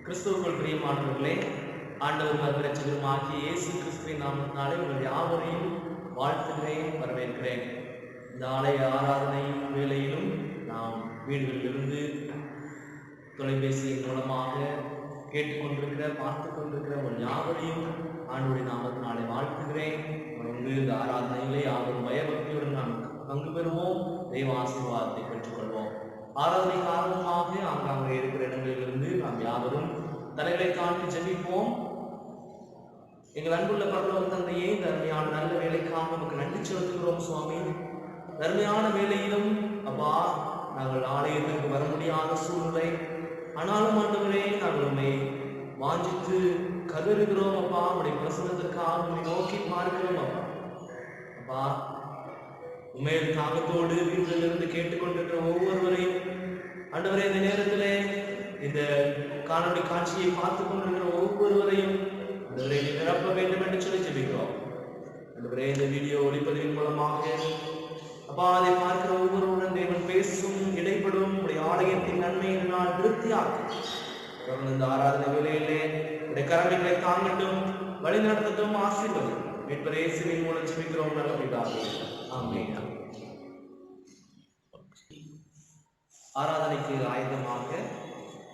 கிறிஸ்துவுக்குள் பிரியமானவர்களே, ஆண்டவரும் இரட்சகருமாகிய இயேசு கிறிஸ்துவின் நாமத்தினாலே உங்கள் யாவரையும் வாழ்த்துகிறேன், வரவேற்கிறேன். இந்த ஆலய ஆராதனை வேளையிலும் நாம் வீடுகளிலிருந்து தொலைபேசியின் மூலமாக கேட்டுக்கொண்டிருக்கிற பார்த்து கொண்டிருக்கிற உங்கள் யாவரையும் ஆண்டவருடைய நாமத்தினாலே வாழ்த்துகிறேன். தொடர்ந்து இந்த ஆராதனையிலே யாவரும் பயபக்தியுடன் நாம் பங்கு பெறுவோம், தெய்வ ஆசீர்வாதத்தை பெற்றுக்கொள்வோம். ஆராதனை காரணமாக ஆங்காங்கே இருக்கிற இடங்களிலிருந்து நாம் யாவரும் தலைகளை தாண்டி ஜெபிப்போம். எங்கள் அன்புள்ள பரலோக தந்தையே, இந்த அருமையான நல்ல வேலைக்காக நமக்கு நன்றி செலுத்துகிறோம் சுவாமி. அருமையான வேலையிலும் அப்பா நாங்கள் ஆலயத்திற்கு வர முடியாத சூழ்நிலை, ஆனாலும் ஆண்டவரே நாங்கள் உண்மை வாஞ்சித்து கதறுகிறோம் அப்பா. உடைய பிரசன்னத்திற்காக உண்மை நோக்கி பார்க்கிறோம் அப்பா. அப்பா உண்மையில் தாகத்தோடு வீட்டிலிருந்து கேட்டுக்கொண்டிருக்கிற ஒவ்வொருவரையும் ஆண்டவரே, இந்த நேரத்திலே இந்த காணொலி காட்சியை பார்த்து கொண்டிருக்கிற ஒவ்வொருவரையும் ஆண்டவரே நிரப்ப வேண்டும் என்று சொல்லி ஜெபிக்கிறோம். ஆண்டவரே, இந்த வீடியோ ஒளிப்பதிவின் மூலமாக அப்பா அதை பார்க்கிற ஒவ்வொருவருடன் தேவன் பேசும், இடைப்படும் உடைய ஆலயத்தின் நன்மையை நான் திருப்தியாக்கும். தொடர்ந்து இந்த ஆராதனை வேளையிலே உடைய கரங்களை தாங்கட்டும், வழி நடத்தட்டும், ஆசீர்வதி மீட்பர் இயேசுவின் மூலம் ஜெபிக்கிறோம் நல்ல பிதாவே, ஆமென். ஆராதனைக்கு ஆயுதமாக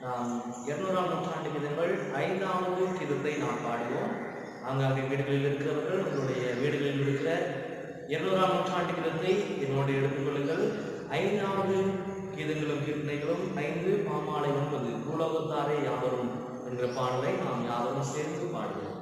நாம் 200ஆம் நூற்றாண்டு கீதங்கள் 5வது கீதத்தை நாம் பாடுவோம். ஆங்காங்கே வீடுகளில் இருக்கிறவர்கள் உங்களுடைய வீடுகளில் இருக்கிற 200ஆம் நூற்றாண்டு கீதத்தை என்னோடு எடுத்துக்கொள்ளுங்கள். 5வது கீதங்களும் கீர்த்தனைகளும் 5 பாமாலை 9 பூலோகத்தாரே யாவரும் என்கிற பாடலை நாம் யாவரும் சேர்ந்து பாடுவோம்.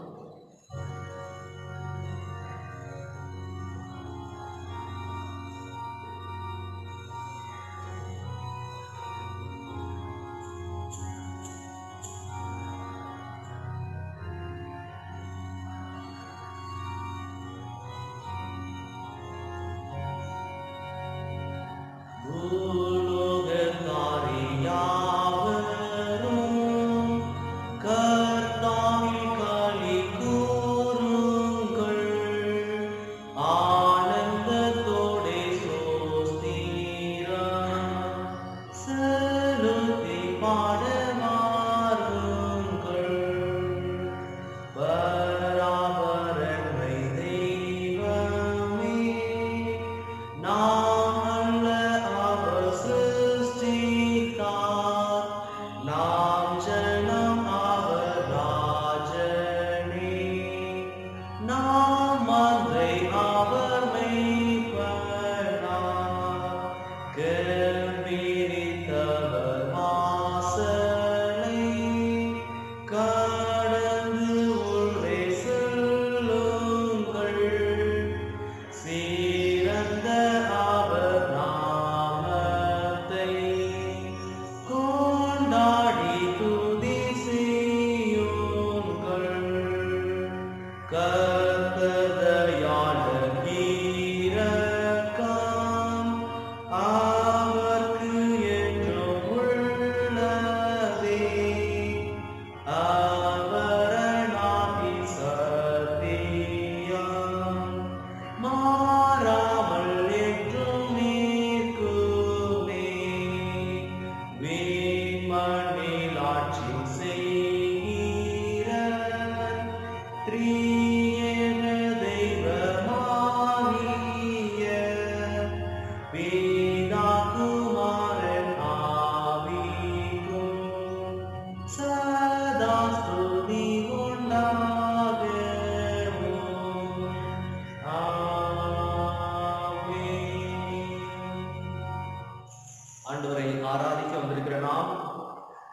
ஆண்டவரை ஆராதிக்க வந்திருக்கிற நாம்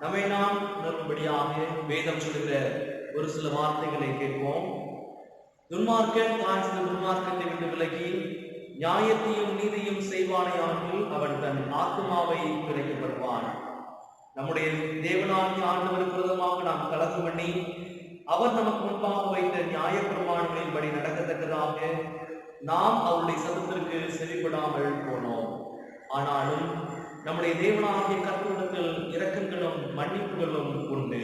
நம்மை நாம் உணரும்படியாக வேதம் சொல்லுகிற ஒரு சில வார்த்தைகளை கேட்போம். துன்மார்க்கன் தான் சில துன்மார்க்கத்தை விட்டு விலகி நியாயத்தையும் நீதியும் செய்வானையாகில் அவன் தன் ஆத்மாவை குறைக்கப்படுவான். நம்முடைய தேவனாகிய ஆண்டவருக்கு விரோதமாக நாம் கலகம் பண்ணி அவர் நமக்கு முன்பாக வைத்த நியாய பிரமாணங்களின்படி நடக்கத்தக்கதாக நாம் அவருடைய சத்தத்திற்கு செவிப்படாமல் போனோம். ஆனாலும் நம்முடைய தேவனாகிய கர்த்தரிடத்தில் இரக்கங்களும் மன்னிப்புகளும் உண்டு.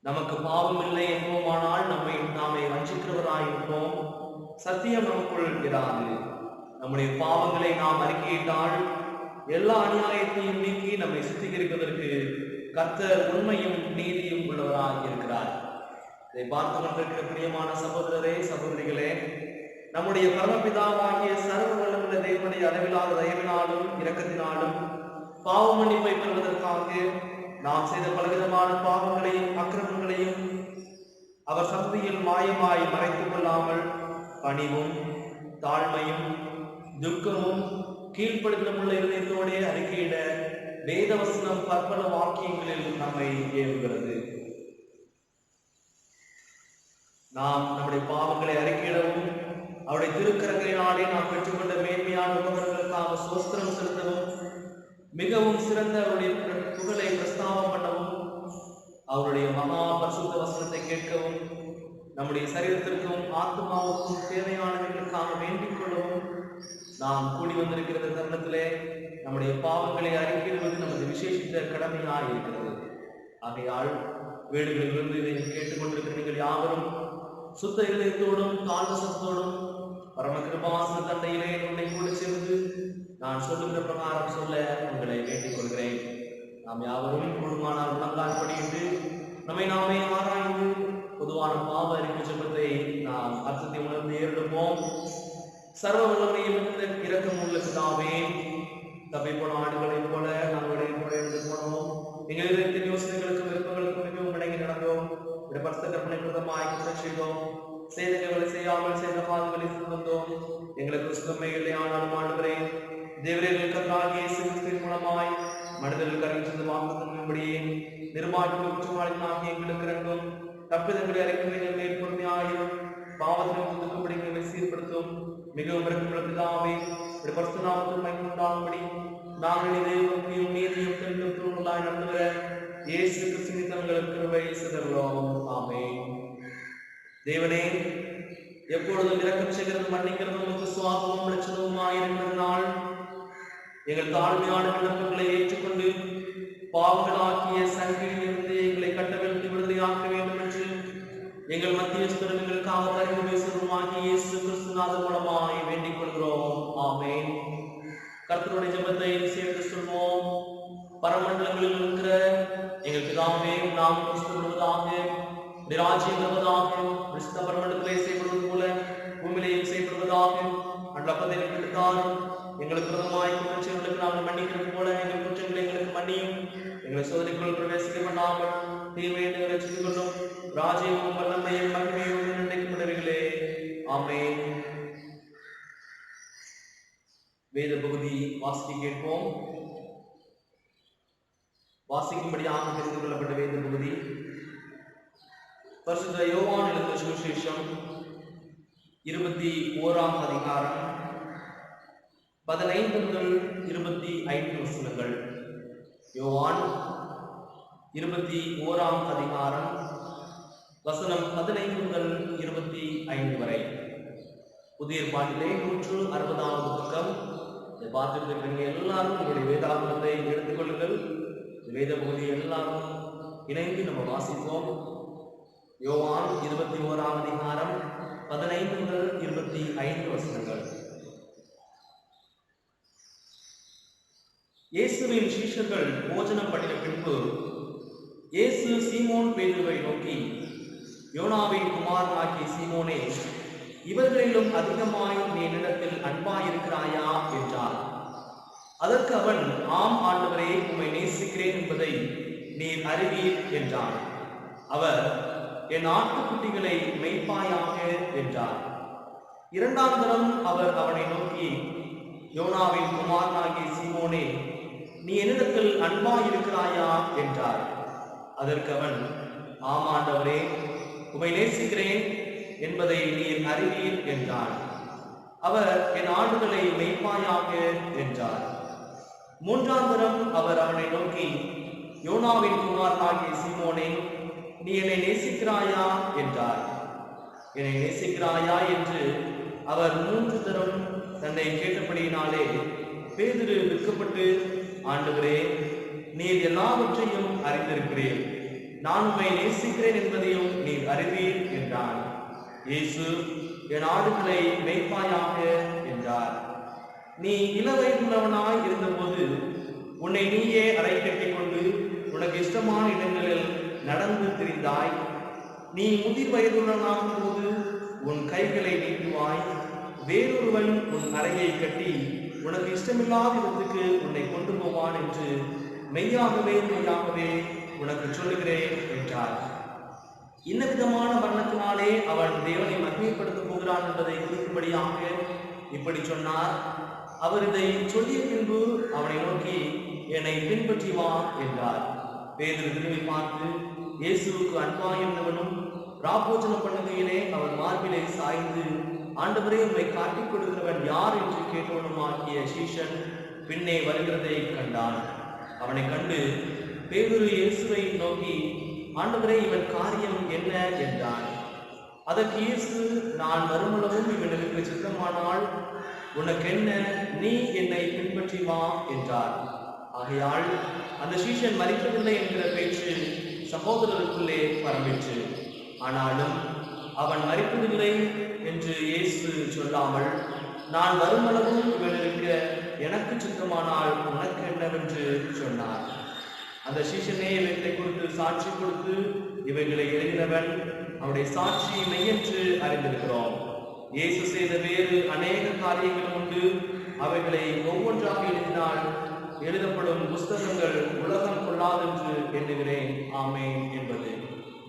நமக்கு பாவம் இல்லை என்போமானால் நாமே வஞ்சிக்கிறவராயிருப்போம், சத்தியம் நமக்குள் இராது. நம்முடைய பாவங்களை நாம் அறிக்கையிட்டால் எல்லா அநியாயத்தையும் நீக்கி நம்மை சுத்திகரிப்பதற்கு கர்த்தர் உண்மையும் நீதியும் உள்ளவராக இருக்கிறார். இதை பார்த்து கொண்டிருக்கிற பிரியமான சகோதரரே சகோதரிகளே, நம்முடைய பரமபிதாவாகிய சர்வ வல்லமுள்ள தேவனுடைய அளவிலாத தயவினாலும் இரக்கத்தினாலும் பாவ மன்னிப்பை பெறுவதற்காக நாம் செய்த பலவிதமான பாவங்களையும் அக்கிரமங்களையும் அவர் சக்தியில் மாயமாய் மறைத்துக் கொள்ளாமல் பணிவும் தாழ்மையும் துக்கமும் கீழ்ப்படுத்தலும் உள்ள இதயத்தோடே அறிக்கையிட வேதவசனம் பற்பல வாக்கியங்களில் நம்மை ஏவுகிறது. நாம் நம்முடைய பாவங்களை அறிக்கையிடவும் அவருடைய திருக்கரங்களினாலே நாம் பெற்றுக்கொண்ட மேன்மையான உபகரணங்களுக்காக சோஸ்திரம் செலுத்தவும் மிகவும் சிறந்த அவருடைய புகழை பிரஸ்தாபம் பண்ணவும் அவருடைய மகா பரிசுத்த வசனத்தை கேட்கவும் நம்முடைய சரீரத்திற்கும் ஆத்மாவுக்கும் தேவையானவர்களுக்காக வேண்டிக் கொள்ளவும் நாம் கூடி வந்திருக்கிற தருணத்திலே நம்முடைய பாவங்களை அறிக்கையிடுவது நமது விசேஷித்த கடமையாக இருக்கிறது. ஆகையால் வீடுகளிலிருந்து இதை கேட்டுக்கொண்டிருக்கிற நீங்கள் யாவரும் சுத்த இதயத்தோடும் தாழ்வசத்தோடும் பரம கிருபாசன தந்தையிலே உன்னை கூட சேர்ந்து நான் சொல்லுகிற பிரகாரம் சொல்ல உங்களை வேண்டிக் கொள்கிறேன். நாம் யாவரும் கூடுமானால் உணர்ந்தால் படித்து நம்மை நாமே ஆராய்ந்து பொதுவான பாவ அறிக்கை ஜெபத்தை நாம் அர்த்தத்தை உணர்ந்து ஏறிடுவோம். சர்வ வல்லமையில் இரக்கம் உள்ள பிதாவே, தப்பி போன ஆடுகளைப் போல நாங்களுடைய எழுந்து போனோம். எங்கள் இதயத்தின் யோசனைகளுக்கும் விருப்பங்களுக்கும் மிகவும் இணங்கி நடந்தோம். பரிசுத்த கற்பனை பிரதமாய் குற்றம் செய்தோம். செய்தங்களை செய்யாமல் செய்த பாவங்களை வந்தோம். எங்களுக்கு சுத்தமைகளை ஆனாலும் ஆண்டுகிறே தேவரேல் கர்த்தராகிய இயேசு கிறிஸ்துவின் மூலமாய் மனிதர்களுக்கு அறிவித்தது வாக்குத்தத்தின்படியே நிர்மாணிக்கும் குற்றவாளிகளாகிய எங்களுக்கு இரங்கும். தப்பிதங்களை அறிக்கைகள் மேல் பொறுமையாயும் பாவத்தின் ஒதுக்கும்படிகளை சீர்படுத்தும். மிகவும் இரக்கமுள்ள பிதாவே, பரிசுத்த நாமத்தில் மகிமை உண்டாகும்படி நாங்கள் தெய்வத்தையும் நீதியும் தெரிந்துள்ளதாய் நடந்துவர இயேசு கிறிஸ்துவின் தங்களுக்கு கிருபை செய்தருளும். ஆமென். தேவனே, எப்பொழுதும் இரக்கம் செய்கிறது மன்னிக்கிறது நமக்கு சுவாபமும் லட்சணமுமாயிருக்கிறதுனால் எங்கள் தாழ்மையான விண்ணப்பங்களை ஏற்றுக்கொண்டு பாவங்களாக்கிய சங்கிலிருந்து எங்களை கட்டவிழ்த்து விடுதலையாக்க வேண்டும் என்று எங்கள் மத்திய எங்களுக்காக அறிவு பேசுவதுமாகிய இயேசு கிறிஸ்துநாதர் மூலமாய் வேண்டிக் கொள்கிறோம். ஆமென். கர்த்தருடைய ஜெபத்தை சேர்ந்து சொல்வோம். பரமண்டலங்களில் இருக்கிற எங்கள் பிதாவே, நாம் கிறிஸ்துவதாக ராஜ்யம் வருவதாக, கிறிஸ்தவ பரமண்டலத்திலே செய்யப்படுவது போல பூமியிலேயும் செய்யப்படுவதாக. அண்டப்பதை எடுத்தாலும் எங்களுக்கு பிரதமாய் குற்றங்களுக்கு நாங்கள் மன்னிக்கிறது போல எங்கள் குற்றங்களை எங்களுக்கு மன்னியும். எங்களை சோதனைக்குள் பிரவேசிக்க பண்ணாமல் தீமையை ரசித்துக் கொள்ளும். ராஜ்யமும் வல்லமையும் மகிமையும் நினைக்கும் உடவிகளே. ஆமென். வேத பகுதி வாசிக்க கேட்போம். வாசிக்கும்படியாக தெரிந்து கொள்ளப்பட்ட வேத பகுதி பரிசுத்த யோவான் எழுதிய சுவிசேஷம் 21ஆம் அதிகாரம் 15 முதல் 25 வசனங்கள். யோவான் 21ஆம் அதிகாரம் வசனம் 15 முதல் 25 வரை. புதிய பாட்டிலே 160வது பக்கம். இதை பார்த்துட்டு எல்லாரும் உங்களுடைய வேதாகமத்தை எடுத்துக்கொள்ளுங்கள். வேத பகுதியை எல்லாரும் இணைந்து நம்ம வாசிப்போம். யோவான் 21ஆம் அதிகாரம் 15 முதல் 25 வசனங்கள். இயேசுவின் சீஷர்கள் போஜனம் பண்ணின பின்பு இயேசு சீமோன் பேதுருவை நோக்கி, யோனாவின் குமாரனாகிய சீமோனே, இவர்களிலும் அதிகமாய் நீ என்னிடத்தில் அன்பாயிருக்கிறாயா என்றார். அதற்கு அவன், ஆம் ஆண்டவரே, உம்மை நேசிக்கிறேன் என்பதை நீர் அறிவீர் என்றான். அவர், என் ஆட்டுக்குட்டிகளை மேய்ப்பாயாக என்றார். இரண்டாம் தரம் அவர் அவனை நோக்கி, யோனாவின் குமாரனாகிய சீமோனே, நீ என்னிடத்தில் அன்பாயிருக்கிறாயா என்றார். அதற்கு அவன், ஆம் ஆண்டவரே, உம்மை நேசிக்கிறேன் என்பதை நீர் அறிவீர் என்றான். அவர், என் ஆடுகளை மேய்ப்பாயாக என்றார். மூன்றாம் தரம் அவர் அவனை நோக்கி, யோனாவின் குமாரனாகிய சீமோனே, நீ என்னை நேசிக்கிறாயா என்றார். என்னை நேசிக்கிறாயா என்று அவர் 3 தரம் தன்னை கேட்டபடியினாலே பேதுரு வெட்கப்பட்டு, ஆண்டவரே, நீர் எல்லாவற்றையும் அறிந்திருக்கிறீர், நான் உம்மை நேசிக்கிறேன் என்பதையும் நீர் அறிவீர் என்றான். இயேசு, என் ஆடுகளை மேய்ப்பாயாக என்றார். நீ இளவயதுள்ளவனாய் இருந்தபோது உன்னை நீயே அறை கட்டிக் கொண்டு உனக்கு இஷ்டமான இடங்களில் நடந்து திரிந்தாய். நீ முதிர் வயதுள்ளனாகும் போது உன் கைகளை நீட்டுவாய். வேறொருவன் உன் அறையை கட்டி உனக்கு இஷ்டமில்லாத இடத்துக்கு உன்னை கொண்டு போவான் என்று மெய்யாகவே மெய்யாகவே உனக்கு சொல்லுகிறேன் என்றார். இன்ன விதமான வர்ணத்தினாலே அவன் தேவனை மகிமைப்படுத்த போகிறான் என்பதை குறிக்கும்படியாக இப்படி சொன்னார். அவர் இதை சொல்லிய பின்பு அவனை நோக்கி, என்னை பின்பற்றி வா என்றார். பேதுரு திரும்பி பார்த்து, இயேசுவுக்கு அன்பாயிருந்தவனும் ராபோஜனம் பண்ணுகையிலே அவர் மார்பிலே சாய்ந்து, ஆண்டவரே உம்மை காட்டிக் கொடுக்கிறவன் யார் என்று கேட்டவனுமாகிய சீஷன் பின்னே வருகிறதை கண்டான். அவனை கண்டு பேதுரு இயேசுவை நோக்கி, ஆண்டவரே இவன் காரியம் என்ன என்றான். அதற்கு இயேசு, நான் வருமளவும் இவனுக்கு சித்தமானால் உனக்கென்ன, நீ என்னை பின்பற்றி வா என்றார். ஆகையால் அந்த சீஷன் மரிக்கவில்லை என்கிற பேச்சு சகோதரருக்குள்ளே பரம்பிற்று. ஆனாலும் அவன் மரிப்பதில்லை என்று இயேசு சொல்லாமல், நான் வருமளவும் இவன் இருக்க எனக்கு சித்தமானால் உனக்கு என்னவென்று சொன்னார். அந்த சீஷனே இவைகளை குறித்து சாட்சி கொடுத்து இவைகளை எழுதினவன். அவருடைய சாட்சி மெய்யென்று அறிந்திருக்கிறோம். இயேசு செய்த வேறு அநேக காரியங்களும் உண்டு. அவைகளை ஒவ்வொன்றாக எழுதினால் எழுதப்படும் புஸ்தகங்கள் உலகம் கொள்ளாதென்று எண்ணுகிறேன். ஆமேன் என்பது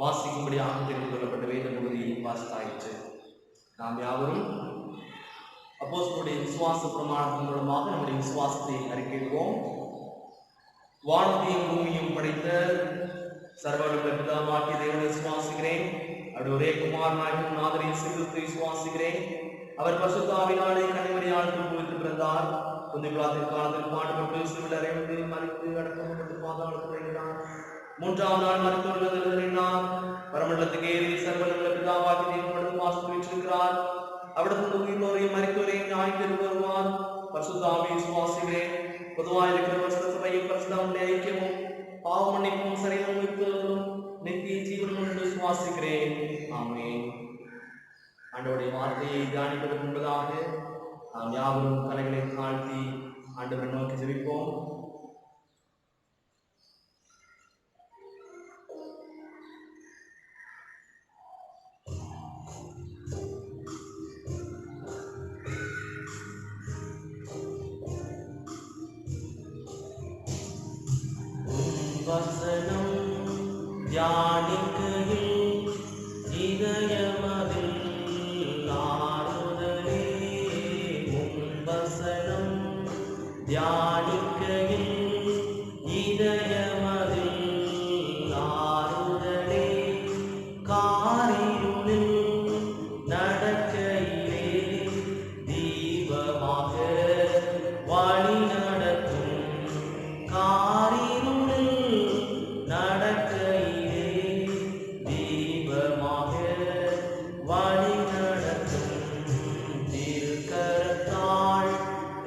வாசிக்கும்படியாக தெரிந்து கொள்ளப்பட்ட வேத பகுதி வாசித்தாயிற்று. நாம் யாவரும் அப்போஸ்தலருடைய விசுவாச பிரமாணத்தின் மூலமாக நம்முடைய விசுவாசத்தை அறிக்கையிடுவோம். வானத்தையும் பூமியும் படைத்த சர்வவல்ல பிதாவாகிய தேவனை விசுவாசிக்கிறேன். அவருடைய ஒரே குமாரனாகிய நாதரை கிறிஸ்துவை விசுவாசிக்கிறேன். அவர் பரிசுத்த ஆவியினாலே கன்னிமரியால் கருவுற்று பிறந்தார். புனித பிலாத்தின் காலத்தில் பாடுபட்டு சிலுவையில் அறைந்து மரித்து அடக்கப்பட்டு பாதாளத்தில் இறங்கினார். மூன்றாம் நாள் மரித்தோரிலிருந்து எழுந்தருளினார். பரமண்டலத்துக்கு ஏறி சர்வவல்ல பிதாவாகிய தேவன் வாசம் வீற்றிருக்கிறார். அவிடத்திலிருந்து உயிரோரையும் மரித்தோரையும் நியாயம் வருவார். பரிசுத்த ஆவியை விசுவாசிக்கிறேன். பொதுவாக இருக்கிற பரிசுத்த சபையும் பரிசுத்த ஐக்கியமும் பாவ மன்னிப்பும் சரீரம் உயிர்த்தெழுதலும் நித்திய ஜீவனும் என்று விசுவாசிக்கிறேன். ஆமென். ஆண்டவருடைய வார்த்தையை தியானிப்பதற்கு முன்பதாக நாம் யாவரும் தலைகளை தாழ்த்தி ஆண்டவரை நோக்கி ஜெபிப்போம். வசனம் தியானிக்கையில் இதயமதில் ஆறுதலே. வசனம் தியானிக்கையில் இதயமதில் ஆறுதலே. காரிருளில் நடக்கையிலே தீபமாக வழி நடத்தும். நடக்கையிலே தீபமாக வழி நடத்தும். திருக்கரத்தாள்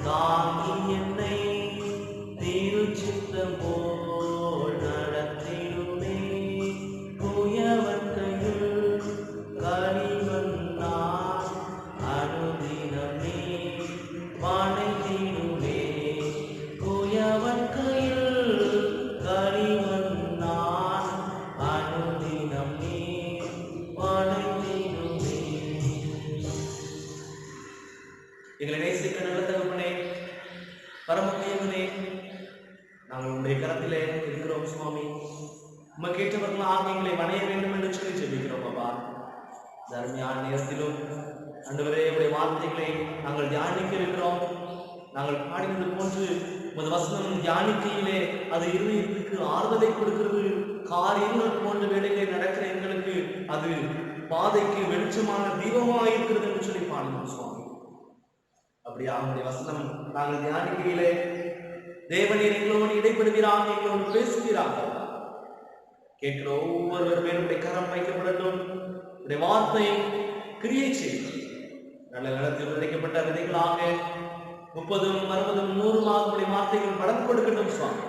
தாங்கி என்னை திருச்சித்தம் போல் நடத்திடுமே. குயவன் கையில் களிமண்ணால் அனுதினம் நீ வணைத்திடுமே. குயவன் கையில் எங்களை நேசிக்க நல்ல தகப்பனே, பரமதேவனே, நாங்கள் உங்களுடைய கரத்திலே இருக்கிறோம் சுவாமி. உமக்கு ஏற்றவர்களாக எங்களை வணைய வேண்டும் என்று சொல்லி ஜெபிக்கிறோம். பாபா, தர்மியான நேரத்திலும் ஆண்டவரே உடைய வார்த்தைகளை நாங்கள் தியானிக்க இருக்கிறோம். நாங்கள் பாடினது போன்று உமது வசனம் தியானிக்கையிலே அது இருதயத்துக்கு ஆறுதலை கொடுக்கிறது. காரியங்கள் போன்ற வேலைகளை நடக்கிற எங்களுக்கு அது பாதைக்கு வெளிச்சமான தீபமாக இருக்கிறது என்று சொல்லி பாடினோம் சுவாமி. அப்படியே அவனுடைய வசனம் நாங்கள் தியானிக்கையிலே தேவனீர் எங்களோடு இடைப்படுகிறாங்க, எங்களோடு பேசுகிறாங்க. கேட்கிற ஒவ்வொருவர் மேலுடைய கரம் வைக்கப்படட்டும். உடைய வார்த்தை கிரியை செய்யும். நல்ல நிலத்தில் விதைக்கப்பட்ட விதைகளாக 30, 60, 100 உடைய வார்த்தைகள் படம் கொடுக்கட்டும் சுவாமி.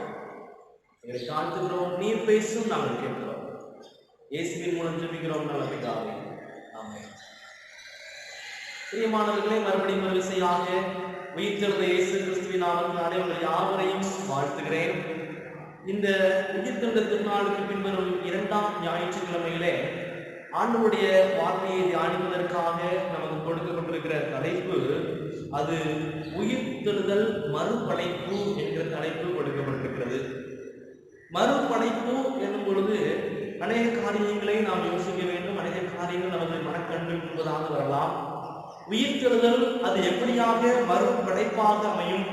எங்களை காண்கிறோம், நீர் பேசும், நாங்கள் கேட்கிறோம். இயேசுவின் மூலம் ஜெபிக்கிறோம் நல்ல பிதாவே. ஆமென். பிரியமானவர்களே, மறுபடியும் ஒரு விசையாக உயிர்த்தெழுந்த இயேசு கிறிஸ்துவின் நாமத்தினாலே உங்கள் யாவரையும் வாழ்த்துகிறேன். இந்த உயிர்த்தெழுந்த திருநாளுக்கு பின்வரும் 2ஆம் ஞாயிற்றுக்கிழமையிலே ஆண்டவருடைய வார்த்தையை தியானிப்பதற்காக நமக்கு கொடுக்கப்பட்டிருக்கிற தலைப்பு, அது உயிர்த்தெழுதல் மறுபடைப்பு என்கிற தலைப்பு கொடுக்கப்பட்டிருக்கிறது. மறுபடைப்பு என்னும் பொழுது அநேக காரியங்களை நாம் யோசிக்க வேண்டும். அநேக காரியங்கள் நமது மனக்கண்டு என்பதாக வரலாம். உயிர்த்தெழுதல் அது எப்படியாக மறுபடைப்பாக அமையும்?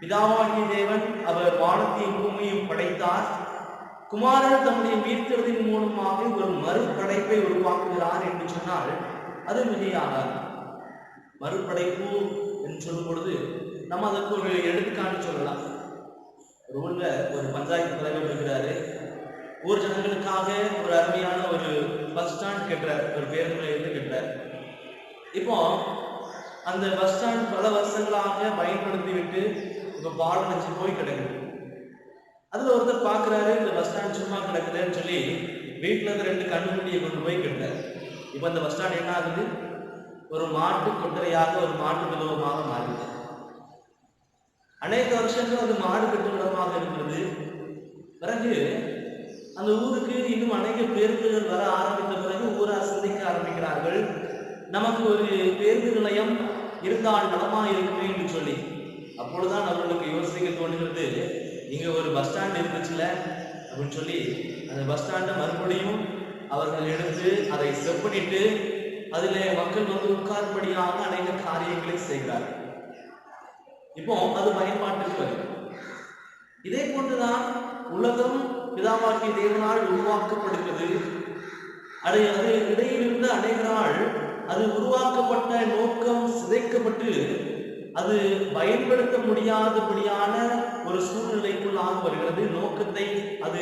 பிதாவாகிய தேவன் அவர் வானத்தையும் பூமியையும் படைத்தார். குமாரன் தம்முடைய உயிர்த்தெழுதலின் மூலமாக ஒரு மறுபடைப்பை உருவாக்குகிறார் என்று சொன்னால் அது மிகையாகாது. மறுபடைப்பு என்று சொல்லும் பொழுது நம்ம அதற்கு ஒரு எடுத்துக்காட்டு சொல்லலாம். ஒரு ஊர்ல ஒரு பஞ்சாயத்து தலைவர் இருக்கிறாரு. ஊர் ஜனங்களுக்காக ஒரு அருமையான ஒரு பஸ் ஸ்டாண்ட் கட்டுறார், ஒரு பேருந்து நிலையத்தை கட்டுறார். இப்போ அந்த பஸ் ஸ்டாண்ட் பல வருஷங்களாக பயன்படுத்தி விட்டு இப்போ பால் வச்சு போய் கிடக்குது. அதுல ஒருத்தர் பாக்குறாரு, இந்த பஸ் ஸ்டாண்ட் சும்மா கிடக்குதுன்னு சொல்லி வீட்டுல இருந்து 2 கண்ணுக்குட்டியை கொண்டு போய் கட்டுறாரு. இப்போ இந்த பஸ் ஸ்டாண்ட் என்ன ஆகுது? ஒரு மாட்டு கொட்டரையாக, ஒரு மாட்டு விதவமாக மாறுது. அநேக வருஷங்கள் அது மாடு கட்டுமிடமாக இருக்கிறது. பிறகு அந்த ஊருக்கு இன்னும் அநேக பேருந்துகள் வர ஆரம்பித்த பிறகு ஊரார் சிந்திக்க ஆரம்பிக்கிறார்கள், நமக்கு ஒரு பேருந்து நிலையம் இருந்தால் நலமா இருக்குமே என்று சொல்லி. அப்பொழுதுதான் அவர்களுக்கு யோசிக்க தோன்றுகிறது, இங்க ஒரு பஸ் ஸ்டாண்ட் இருந்துச்சுல அப்படின்னு சொல்லி அந்த பஸ் ஸ்டாண்டை மறுபடியும் அவர்கள் எடுத்து அதை செப்பனிட்டு அதில் மக்கள் வந்து உட்கார்படியாக அநேக காரியங்களை செய்கிறார்கள். இப்போ அது பயன்பாட்டுக்கு வருது. இதே போன்றுதான் உலகம் பிதாவாகிய தேவனால் உருவாக்கப்படுகிறது. அது இடையிலிருந்து அநேக நாள் அது உருவாக்கப்பட்ட நோக்கம் சிதைக்கப்பட்டு அது பயன்படுத்த முடியாதபடியான ஒரு சூழ்நிலைக்குள்ளாக வருகிறது. நோக்கத்தை அது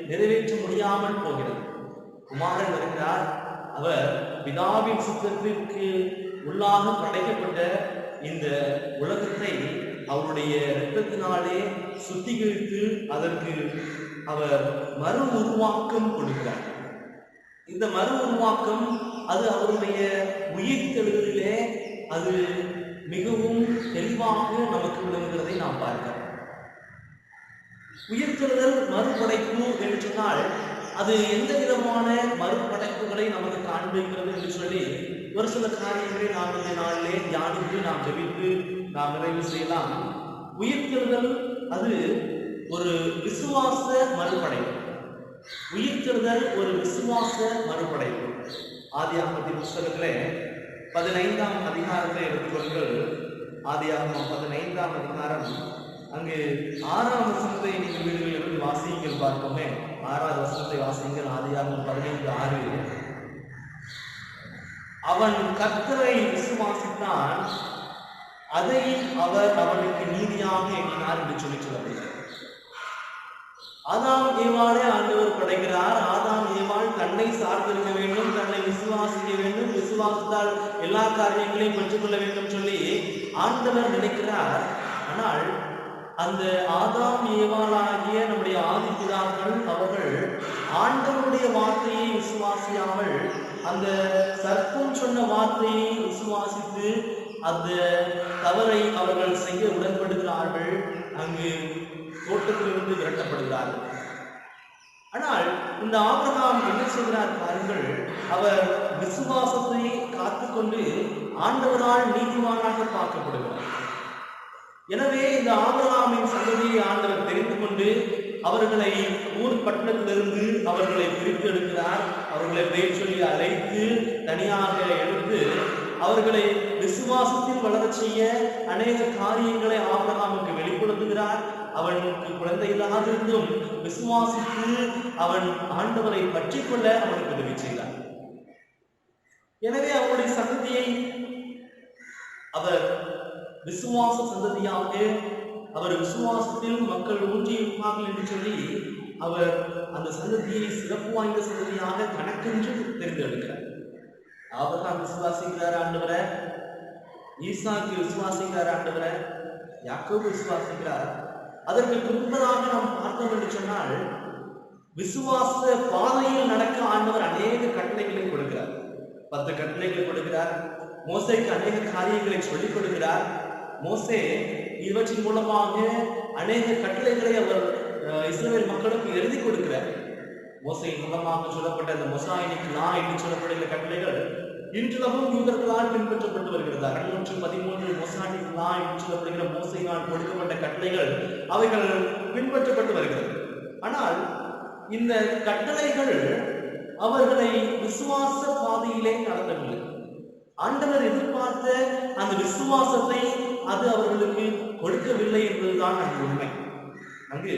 நிறைவேற்ற முடியாமல் போகிறது. குமாரன் வருகிறார். அவர் பிதாவின் சித்தத்திற்கு உள்ளாக படைக்கப்பட்ட இந்த உலகத்தை அவருடைய இரத்தத்தினாலே சுத்திகரித்து அதற்கு அவர் மறு உருவாக்கம் கொடுக்கிறார். இந்த மறு உருவாக்கம் அது அவருடைய உயிர்த்தெழுதலிலே அது மிகவும் தெளிவாக நமக்கு விளங்குகிறதை நாம் பார்க்கிறோம். உயிர்த்தெழுதல் மறுபடைப்பு என்று சொன்னால் அது எந்த விதமான மறுபடைப்புகளை நமக்கு காண்பிக்கிறது என்று சொல்லி ஒரு சில காரியங்களை நாம் இந்த நாளிலே தியானித்து நாம் ஜெபித்து நாம் நிறைவு செய்யலாம். உயிர்த்தெழுதல் அது ஒரு விசுவாச மறுபடைப்பு. உயிர்த்தெழுதல் ஒரு விசுவாச மறுபடைப்பு. ஆதியாகமத்தின் புஸ்தகத்திலே 15ஆம் அதிகாரத்தை எடுத்துக்கொள்ளுங்கள். ஆதியாகமம் 15ஆம் அதிகாரம், அங்கு 6ஆம் வசனத்தை நீங்கள் வீடுகளில் இருந்து வாசியுங்கள். பார்ப்போமே, 6வது வசனத்தை வாசியுங்கள். ஆதியாகமம் 15:6. அவன் கர்த்தரை விசுவாசித்தான், அதை அவர் அவனுக்கு நீதியாக எண்ணினார் என்று சொல்லி சொல்லுகிறார். ஆதாம் ஏவாளை ஆண்டவர் படைக்கிறார். ஆதாம் ஏவாள் தன்னை சார்ந்திருக்க வேண்டும், தன்னை விசுவாசிக்க வேண்டும், விசுவாசத்தால் எல்லா காரியங்களையும் பெற்றுக்கொள்ள வேண்டும் சொல்லி ஆண்டவர் நினைக்கிறார். ஆனால் அந்த ஆதாம் ஏவாளாகிய நம்முடைய ஆதிபிதாக்கள் அவர்கள் ஆண்டவருடைய வார்த்தையை விசுவாசியாமல் அந்த சர்ப்பம் சொன்ன வார்த்தையை விசுவாசித்து அந்த தவறை அவர்கள் செய்ய உடன்படுகிறார்கள். அங்கு தோட்டத்திலிருந்து விரட்டப்படுகிறார்கள். ஆனால் இந்த ஆபிரகாம் என்ன செய்கிறார் பாருங்கள், அவர் விசுவாசத்தை காத்துக்கொண்டு ஆண்டவரால் நீதிமானாக பார்க்கப்படுகிறார். எனவே இந்த ஆபிரகாமின் சந்ததியை ஆண்டவர் தெரிந்து கொண்டு அவர்களை ஊர் பட்டணத்திலிருந்து அவர்களை பிரித்து எடுக்கிறார். அவர்களை பெயர் சொல்லி அழைத்து தனியாக எடுத்து அவர்களை விசுவாசத்தில் வளரச் செய்ய அநேக காரியங்களை ஆபிரகாமுக்கு வெளிப்படுத்துகிறார். அவனுக்கு குழந்தை இல்லாதிருந்தும் விசுவாசித்து அவன் ஆண்டவரை பற்றி கொள்ள அவனுக்கு உதவி செய்தார். எனவே அவருடைய சந்ததியை அவர் விசுவாச சந்ததியாக, அவர் விசுவாசத்தில் மக்கள் ஊன்றியிருப்பார்கள் என்று சொல்லி அவர் அந்த சந்ததியை சிறப்பு வாய்ந்த சந்ததியாக தனக்கென்று தெரிந்தெடுக்கிறார். ஆபிரகாம் விசுவாசிக்கிறார் ஆண்டவரை, ஈசாக்கு விசுவாசிக்கிறார் ஆண்டவரை, யாக்கோபு விசுவாசிக்கிறார். அதற்கு முன்பதாக நாம் பார்த்தோம் என்று சொன்னால் விசுவாச பாதையில் நடக்க ஆண்டவர் அநேக கட்டளைகளை கொடுக்கிறார். 10 கட்டளைகளை கொடுக்கிறார். மோசேக்கு அநேக காரியங்களை சொல்லிக் கொடுக்கிறார். மோசே இவற்றின் மூலமாக அநேக கட்டளைகளை அவர் இஸ்ரவேல் மக்களுக்கு எழுதி கொடுக்கிறார். மோசையின் மூலமாக சொல்லப்பட்ட அந்த மொசாயினிக் லா என்று சொல்லப்படுகிற கட்டளைகள் இன்றளவும் யூதர்களால் பின்பற்றப்பட்டு வருகிறது. 613 மொசாயினிக் லா என்று சொல்லப்படுகிற மோசையினால் கொடுக்கப்பட்ட கட்டளைகள் அவைகள் பின்பற்றப்பட்டு வருகிறது. ஆனால் இந்த கட்டளைகள் அவர்களை விசுவாச பாதையிலே நடத்தவில்லை. ஆண்டவர் எதிர்பார்த்த அந்த விசுவாசத்தை அது அவர்களுக்கு கொடுக்கவில்லை என்பதுதான் அந்த உண்மை. அங்கு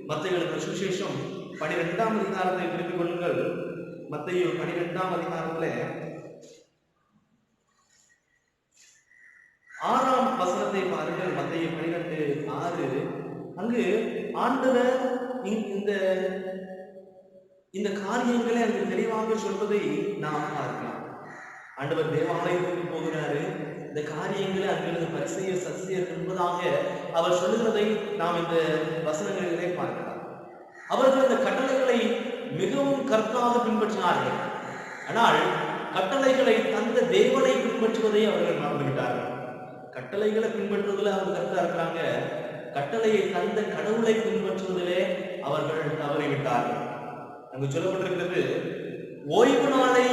மத்தேயு எழுதின சுவிசேஷம் 12ஆம் அதிகாரத்தை திருப்பிக் கொள்ளுங்கள். மத்தேயு 12ஆம் அதிகாரத்திலே 6ஆம் வசனத்தை பாருங்கள். மத்தேயு 12:6. அங்கு ஆண்டவர் இந்த காரியங்களை அங்கு தெளிவாக சொல்வதை நாம் பார்க்கலாம். ஆண்டவர் தேவாலயத்துக்கு போகிறாரு. இந்த காரியங்களை அங்கிருந்து பரிசேயர் சதுசேயர் என்பதாக அவர் சொல்லுகிறதை நாம் இந்த வசனங்களிலே பார்க்கலாம். அவர்கள் இந்த கட்டளைகளை மிகவும் கருத்தாக பின்பற்றினார்கள். ஆனால் கட்டளைகளை தந்த தேவனை பின்பற்றுவதை அவர்கள் மறந்துவிட்டார்கள். கட்டளைகளை பின்பற்றுவதில் அவங்க கருத்தா இருக்கிறாங்க. கட்டளையை தந்த கடவுளை பின்பற்றுவதிலே அவர்கள் தவறிவிட்டார்கள். அங்கு சொல்லப்பட்டிருக்கிறது, ஓய்வு நாளை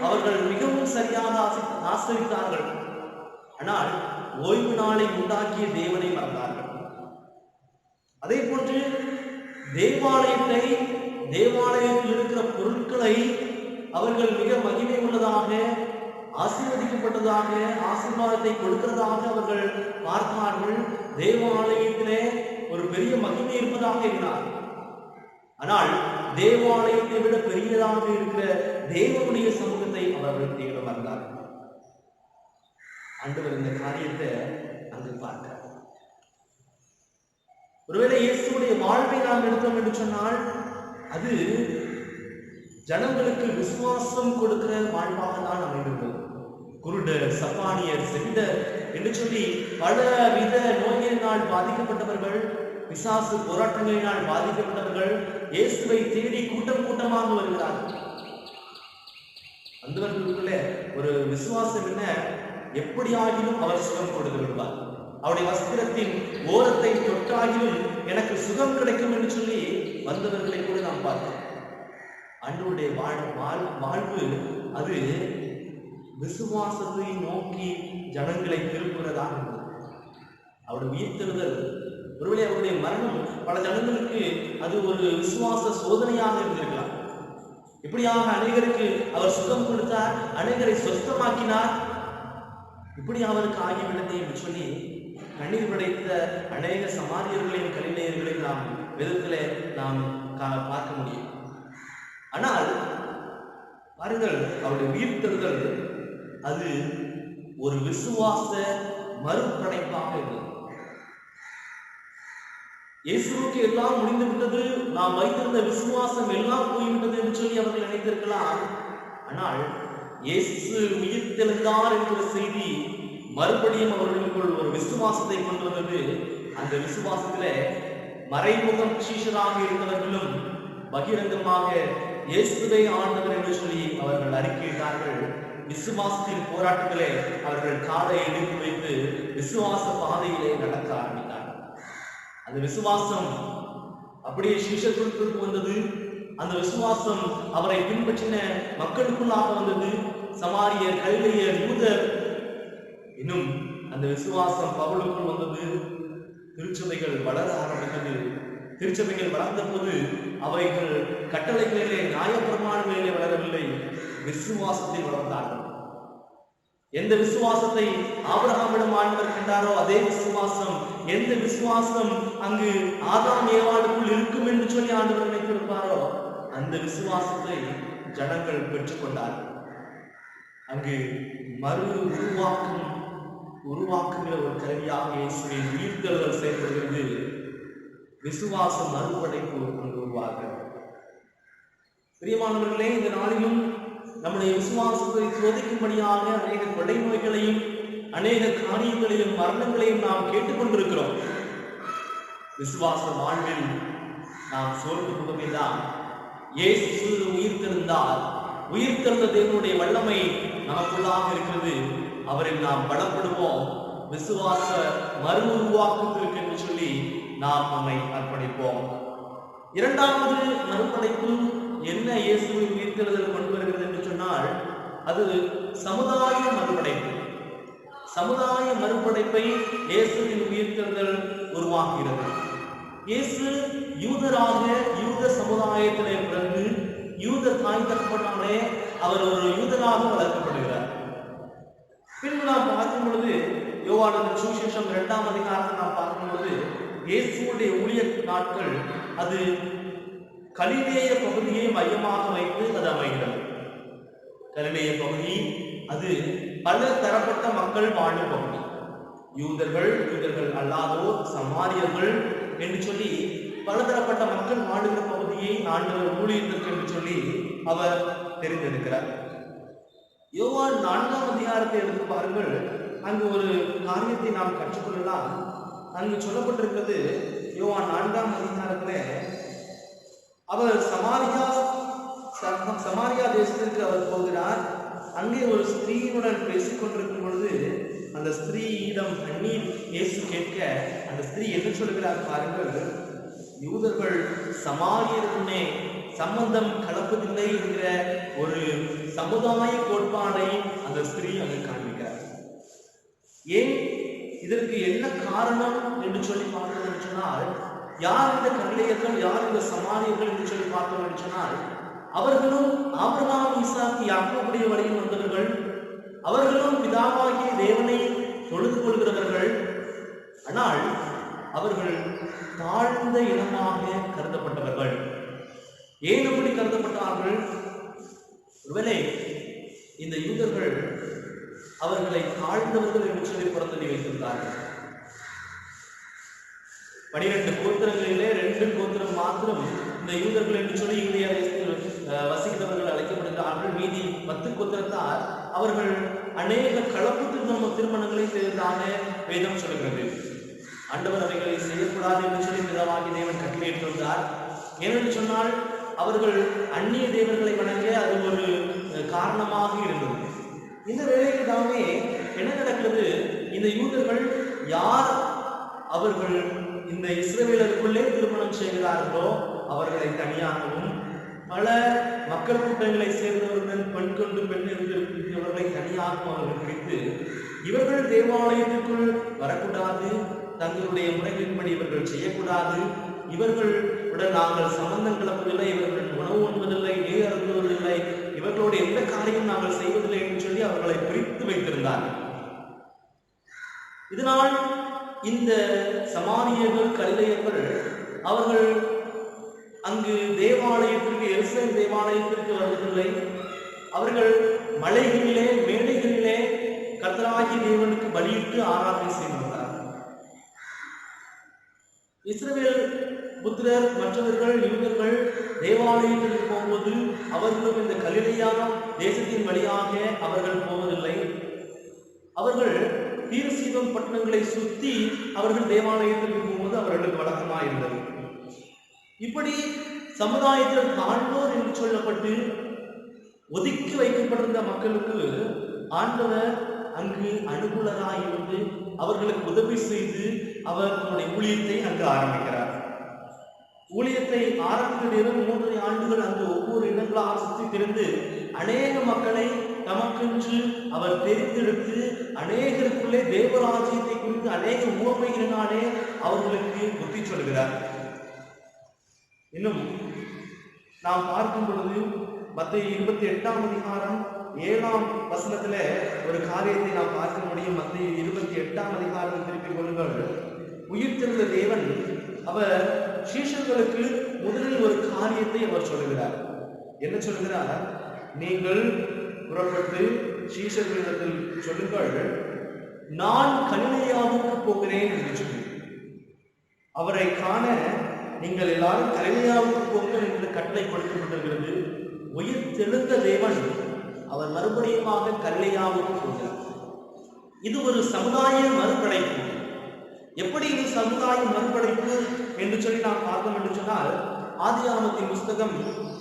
அவர்கள் மிகவும் சரியாக ஆசரித்தார்கள். ஆனால் ஓய்வு நாளை உண்டாக்கிய தேவனை மறந்தார்கள். அதே போன்று தேவாலயத்தில் இருக்கிற பொருட்களை அவர்கள் மிக மகிமை உள்ளதாக, ஆசீர்வதிக்கப்பட்டதாக, ஆசீர்வாதத்தை கொடுக்கிறதாக அவர்கள் பார்த்தார்கள். தேவாலயத்திலே ஒரு பெரிய மகிமை இருப்பதாக இருந்தார். ஆனால் தேவாலயத்தை விட பெரியதாக இருக்கிற தேவனுடைய சமூகத்தை அவர்கள் தேட வந்தார்கள். ஆண்டவர் இந்த காரியத்தை அங்கு பார்க்கிறார். ஒருவேளை இயேசுடைய வாழ்வை நாம் எடுத்தோம் என்று சொன்னால் அது ஜனங்களுக்கு விசுவாசம் கொடுக்கிற வாழ்வாக தான் அமைந்துள்ளது. குருடர், சப்பானியர், செவிடர் என்று சொல்லி பல வித நோய்களினால் பாதிக்கப்பட்டவர்கள், பிசாசு போராட்டங்களினால் பாதிக்கப்பட்டவர்கள் இயேசுவை தேடி கூட்டம் கூட்டமாக வருகிறார்கள். அந்தவர்களுக்குள்ள ஒரு விசுவாசம் என்ன, எப்படியாகிலும் அவர் சுகம் கொடுத்து விடுவார், அவருடைய வஸ்திரத்தின் ஓரத்தை தொட்டாகிலும் எனக்கு சுகம் கிடைக்கும் என்று சொல்லி வந்தவர்களை கூட நாம் பார்த்தோம். ஆண்டவருடைய வாழ்வு அது விசுவாசத்தை நோக்கி ஜனங்களை திருப்புகிறதாக இருந்தது. அவருடைய உயிர்த்தெழுதல், ஒருவேளை அவருடைய மரணம் பல ஜனங்களுக்கு அது ஒரு விசுவாச சோதனையாக இருந்திருக்கலாம். இப்படியாக அநேகருக்கு அவர் சுகம் கொடுத்தார், அநேகரை சொஸ்தமாக்கினார். இப்படி அவருக்கு ஆகிவிட்டது என்று சொல்லி கண்ணீர் படைத்த அநேக சமாரியர்களையும் கலிலேயர்களையும் நாம் விதத்திலே நாம் பார்க்க முடியும். ஆனால் பாருங்கள், அவருடைய உயிர்த்தெழுதல் அது ஒரு விசுவாச மறுபடைப்பாக இருந்தது. இயேசுவுக்கு எல்லாம் முடிந்து விட்டது, நாம் வைத்திருந்த விசுவாசம் எல்லாம் போய்விட்டது என்று சொல்லி அவர்கள் நினைத்திருக்கலாம். ஆனால் இயேசு உயிர்த்தெழுந்தார் என்கிற செய்தி மறுபடியும் அவர்களுக்குள் ஒரு விசுவாசத்தை கொண்டு வந்தது. அந்த விசுவாசத்திலே மறைமுகம் சீஷராக இருந்தவர்களும் பகிரங்கமாக இயேசுவை ஆண்டவர் என்று சொல்லி அவர்கள் அறிக்கையிட்டார்கள். விசுவாசத்தின் போராட்டங்களே அவர்கள் காலை எடுத்து வைத்து விசுவாச பாதையிலே நடக்க ஆரம்பித்தார்கள். அந்த விசுவாசம் அப்படியே சீஷர்களுக்கு வந்தது. அந்த விசுவாசம் அவரை பின்பற்றின மக்களுக்குள்ளாக வந்தது. சமாரியர், கலிலேயர், யூதர், இன்னும் அந்த விசுவாசம் பவுலுக்குள் வந்தது. திருச்சபைகள் வளர ஆரம்பித்தது. திருச்சபைகள் வளர்ந்த போது அவைகள் கட்டளைகளிலே, நியாயப்பிரமாணங்களிலே வளரவில்லை, விசுவாசத்தில் வளர்ந்தார்கள். எந்த விசுவாசத்தை ஆபிரகாமிடம் ஆண்டவர் கண்டாரோ அதே விசுவாசம், எந்த விசுவாசம் அங்கு ஆதாம் ஏவாளுக்குள் இருக்கும் என்று சொல்லி ஆண்டவர் நினைத்திருப்பாரோ அந்த விசுவாசத்தை ஜனங்கள் பெற்றுக்கொண்டார்கள். அங்கு மறு உருவாக்குகிற ஒரு கருவியாக இயேசுவின் உயிர்த்தெழுதல் செயல்படுகிறது. விசுவாச மறுபடைப்பு அங்கு உருவாகிறது. பிரியமானவர்களே, இந்த நாளிலும் நம்முடைய விசுவாசத்தை சோதிக்கும்படியாக அநேக கொடை நோய்களையும் அநேக காரியங்களையும் மரணங்களையும் நாம் கேட்டுக்கொண்டிருக்கிறோம். விசுவாச வாழ்வில் நாம் சோர்ந்து போகவேதான். இயேசு உயிர்த்தெழுந்தார். உயிர்த்தெழுந்த தேவனுடைய வல்லமை நமக்குள்ளாக இருக்கிறது. அவரில் நாம் பலப்படுவோம். விசுவாச மறு உருவாக்கத்திற்கு என்று சொல்லி நாம் நம்மை அர்ப்பணிப்போம். இரண்டாவது மறுபடைப்பு என்ன இயேசுவின் உயிர்த்தெழுதல் கொண்டு வருகிறது என்று சொன்னால் அது சமுதாய மறுபடைப்பு. சமுதாய மறுபடைப்பை இயேசுவின் உயிர்த்தெழுதல் உருவாக்குகிறது. இயேசு யூதராக யூத சமுதாயத்திலே பிறந்து யூத தாய் தகப்பனாலே அவர் ஒரு யூதராக வளர்க்கப்படுகிறார். பின்பு நாம் பார்க்கும் பொழுது யோவானின் சுவிசேஷம் 2ஆம் அதிகாரத்தை நாம் பார்க்கும் பொழுது இயேசுவுடைய ஊழிய நாட்கள் அது கலிலேய பகுதியை மையமாக வைத்து அது அமைகிறது. கலிலேய பகுதி அது பல தரப்பட்ட மக்கள் வாழும் பகுதி. யூதர்கள், யூதர்கள் அல்லாதோர், சமாரியர்கள் என்று சொல்லி பலதரப்பட்ட மக்கள் வாழுகிற பகுதியை ஆண்டவர் ஊழியத்திற்கு என்று சொல்லி அவர் தெரிந்திருக்கிறார். யோவான் 4ஆம் அதிகாரத்தை எடுத்து பாருங்கள். அங்கு ஒரு காரியத்தை நாம் கற்றுக்கொள்ளலாம். அங்கு சொல்லப்பட்டிருக்கிறது, யோவான் 4ஆம் அதிகாரத்திலே அவர் சமாரியா தேசத்திற்கு அவர் போகிறார். அங்கே ஒரு ஸ்திரீயுடன் பேசிக் கொண்டிருக்கும் பொழுது அந்த ஸ்திரீயிடம் தண்ணீர் இயேசு கேட்க அந்த ஸ்திரீ என்ன சொல்கிறார் பாருங்கள். யூதர்கள் சமாரியருடனே சம்பந்தம் கலப்பதில்லை என்கிற ஒரு சமுதாய கோட்பாடை அந்த ஸ்திரீ அங்கு காண்பிக்கிறார். ஏன், இதற்கு என்ன காரணம் என்று சொல்லி பார்த்தோம் சொன்னால், யார் இந்த கலிலேயர்கள், யார் இந்த சமாரியர்கள் என்று சொல்லி பார்த்தோம் சொன்னால், அவர்களும் ஆபிரகாம், ஈசாக்கு, யாக்கோபுடைய வழியில் வந்தவர்கள். அவர்களும் பிதாவாகிய தேவனை தொழுது கொள்கிறவர்கள். ஆனால் அவர்கள் தாழ்ந்த இனமாக கருதப்பட்டவர்கள். ஏன் அப்படி கருதப்பட்டார்கள்? ஒருவேளை இந்த யூதர்கள் அவர்களை தாழ்ந்தவர்கள் என்று சொல்லி புறந்தள்ளி வைத்திருந்தார்கள். 12 கோத்திரங்களிலே 2 கோத்திரம் மாத்திரம் இந்த யூதர்கள் என்று சொல்லி இந்திய வசிக்கிறவர்கள் அழைக்கப்படுகிறார்கள். மீதி 10 கோத்திரத்தார் அவர்கள் அநேக கலப்பு திருமணங்களை செய்ததாக வேதம் சொல்கிறது. ஆண்டவர் அவைகளை செய்யக்கூடாது என்று சொல்லி பிதாவாகிய தேவன் கட்டளையிட்டிருந்தார். ஏனென்று சொன்னால் அவர்கள் அந்நிய தேவர்களை வணங்க அது ஒரு காரணமாக இருந்தது. இந்த வேளைக்கு தாமே என்ன நடக்கிறது? இந்த யூதர்கள் யார் அவர்கள் இந்த இஸ்ரவேலருக்குள்ளே திருமணம் செய்கிறார்களோ அவர்களை தனியாகவும், பல மக்கள் கூட்டங்களை சேர்ந்தவர்கள் பெண் கொண்டு பெண் இருந்தவர்களை தனியாகவும் அவர்கள் பிரித்து, இவர்கள் தேவாலயத்திற்குள் வரக்கூடாது, தங்களுடைய முறைகளின்படி இவர்கள் செய்யக்கூடாது, இவர்களுடன் நாங்கள் சம்பந்தம் கலப்பதில்லை, இவர்கள் உணவு உண்பதில்லை, நீர் அருந்துவதில்லை, இவர்களோடு எந்த காரியம் நாங்கள் செய்வதில்லை என்று சொல்லி அவர்களை பிரித்து வைத்திருந்தார்கள். இதனால் இந்த சமாரியர்கள், கலிலேயர்கள் அவர்கள் அங்கு தேவாலயத்திற்கு, எருசலேம் தேவாலயத்திற்கு வருவதில்லை. அவர்கள் மலைகளிலே, மேடைகளிலே கர்த்தராகிய தேவனுக்கு பலியிட்டு ஆராதனை செய்திருந்தார்கள். இஸ்ரவேல் புத்திரர் மற்றவர்கள் யூதர்கள் தேவாலயத்திற்கு போகும்போது அவர்களும் இந்த கலிலேயா தேசத்தின் வழியாக அவர்கள் போவதில்லை. அவர்கள் தீர்சீதம் பட்டணங்களை சுற்றி அவர்கள் தேவாலயத்திற்கு போகும்போது அவர்களுக்கு வழக்கமாக இருந்தது. இப்படி சமுதாயத்தில் தாழ்ந்தோர் என்று சொல்லப்பட்டு ஒதுக்கி வைக்கப்பட்டிருந்த மக்களுக்கு ஆண்டவர் அங்கு அனுகூலராயிருந்து அவர்களுக்கு உதவி செய்து அவர் தன்னுடைய ஊழியத்தை அங்கு ஆரம்பிக்கிறார். ஊழியத்தை ஆரம்பித்த நேரம் 3 ஆண்டுகள் அங்கு ஒவ்வொரு இடங்களாக சுற்றி திரிந்து அநேக மக்களை தமக்கென்று அவர் தெரிந்தெடுத்து அநேகருக்குள்ளே தேவராஜ்யத்தை குறித்து அநேக உவமைகளினாலே அவர்களுக்கு புத்தி சொல்கிறார். இன்னும் நாம் பார்க்கும் பொழுது மத்தேயு 28ஆம் அதிகாரம் 7ஆம் வசனத்துல ஒரு காரியத்தை நாம் பார்க்க முடியும். மத்தேயு 28ஆம் அதிகாரம் திருப்பிக் கொள்ளுங்கள். உயிர்த்தெழுந்த தேவன் அவர் சீஷர்களுக்கு முதலில் ஒரு காரியத்தை அவர் சொல்லுகிறார். என்ன சொல்லுகிறார்? நீங்கள் புறப்பட்டு சீஷர்களிடத்தில் சொல்லுங்கள், நான் கலிலேயாவுக்கு போகிறேன் என்று சொல்லி. அவரை காண நீங்கள் எல்லாரும் கலிலேயாவுக்கு போங்கள் என்று கட்டளை கொடுக்கப்பட்டிருக்கிறது. உயிர்த்தெழுந்த தேவன் அவர் மறுபடியுமாக கலிலேயாவுக்கு போகிறார். இது ஒரு சமுதாய மறுபடைப்பு. எப்படி இது சமுதாய மறுபடைப்பு என்று சொல்லி நாம் பார்த்தோம் என்று சொன்னால், ஆதியாகமத்தின் புஸ்தகம்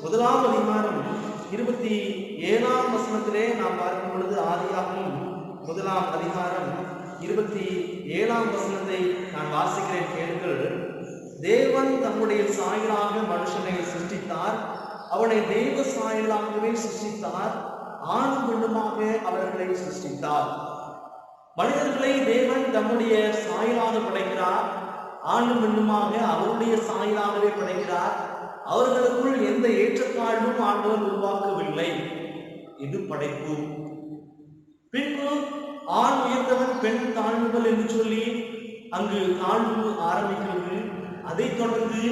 1ஆம் அதிகாரம் 27ஆம் வசனத்திலே நாம் பார்க்கும் பொழுது, ஆதியாகமம் 1ஆம் அதிகாரம் 27ஆம் வசனத்தை நான் வாசிக்கிறேன், கேளுங்கள். தேவன் தம்முடைய சாயலாக மனுஷனை சிருஷ்டித்தார். அவனை தேவ சாயலாகவே சிருஷ்டித்தார். ஆணும் பெண்ணுமாக அவர்களை சிருஷ்டித்தார். மனிதர்களை தேவன் தம்முடைய சாயலாக படைக்கிறார். ஆணும் பெண்ணுமாக அவருடைய சாயலாகவே படைக்கிறார். அவர்களுக்குள் எந்த ஏற்றத்தாழ்வும் ஆண்டவர் உருவாக்கவில்லை. இது படைப்பு. பின்பு ஆண் உயர்ந்தவன் பெண் தாழ்ந்தவள் என்று சொல்லி அங்கு தாழ்வு ஆரம்பிக்கிறது. அதைத் தொடர்ந்து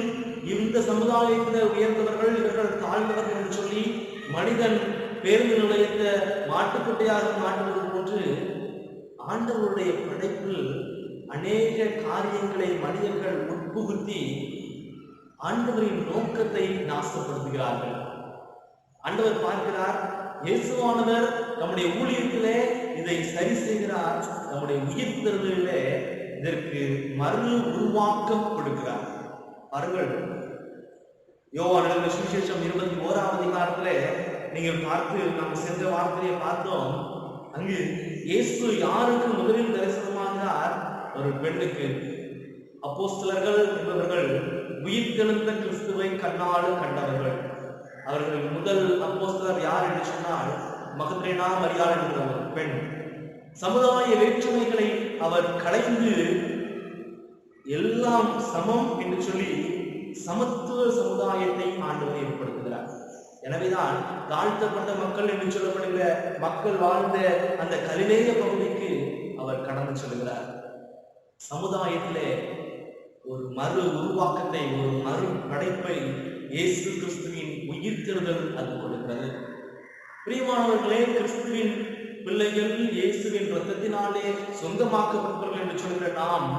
இந்த சமுதாயத்தில் உயர்ந்தவர்கள் இவர்கள் தாழ்ந்தவர்கள் என்று சொல்லி மனிதன் பேருந்து நிலையத்தை மாட்டுக்குட்டையாக மாட்டுவது போன்று ஆண்டவருடைய படைப்பில் அநேக காரியங்களை மனிதர்கள் உட்புகுத்தி ஆண்டவரின் நோக்கத்தை நாசப்படுத்துகிறார்கள். ஆண்டவர் பார்க்கிறார், இயேசுவானவர் நம்முடைய ஊழியத்திலே இதை சரி செய்கிறார். நம்முடைய உயிர்த்தெழுதலிலே இதற்கு மறு உருவாக்கம் கொடுக்கிறார். பாருங்கள், யோவான் எழுதின சுவிசேஷம் 21ஆம் அதிகாரத்திலே நீங்கள் பார்த்து நாம் சென்ற வார்த்தையை பார்த்தோம். அங்கு இயேசு யாருக்கு முதலில் தரிசனமாகிறார்? ஒரு பெண்ணுக்கு. அப்போஸ்தலர்கள் என்பவர்கள் உயிர்த்தெழுந்த கிறிஸ்துவை கண்ணால் கண்டவர்கள். அவர்கள் முதல் அப்போஸ்தலர் யார் என்று சொன்னால் மகதலேனா மரியாள் என்ற ஒரு பெண். சமுதாய வேற்றுமைகளை அவர் களைந்து எல்லாம் சமம் என்று சொல்லி சமத்துவ சமுதாயத்தை ஆண்டவர் ஏற்படுத்துகிறார். எனவேதான் தாழ்த்தப்பட்ட மக்கள் என்று சொல்லப்படுகிற மக்கள் வாழ்ந்த அந்த கலிலேய பகுதிக்கு அவர் கடந்து செல்கிறார். சமுதாயத்திலே ஒரு மறு உருவாக்கத்தை, ஒரு மறு படைப்பை இயேசு கிறிஸ்துவின் உயிர்த்தெழுதல் அது கொடுக்கிறது. பிரியமானவர்களே, கிறிஸ்துவின் பிள்ளைகள் இயேசுவின் இரத்தத்தினாலே சொந்தமாக்கப்பட்டவர்கள் என்று சொல்கிற நாம்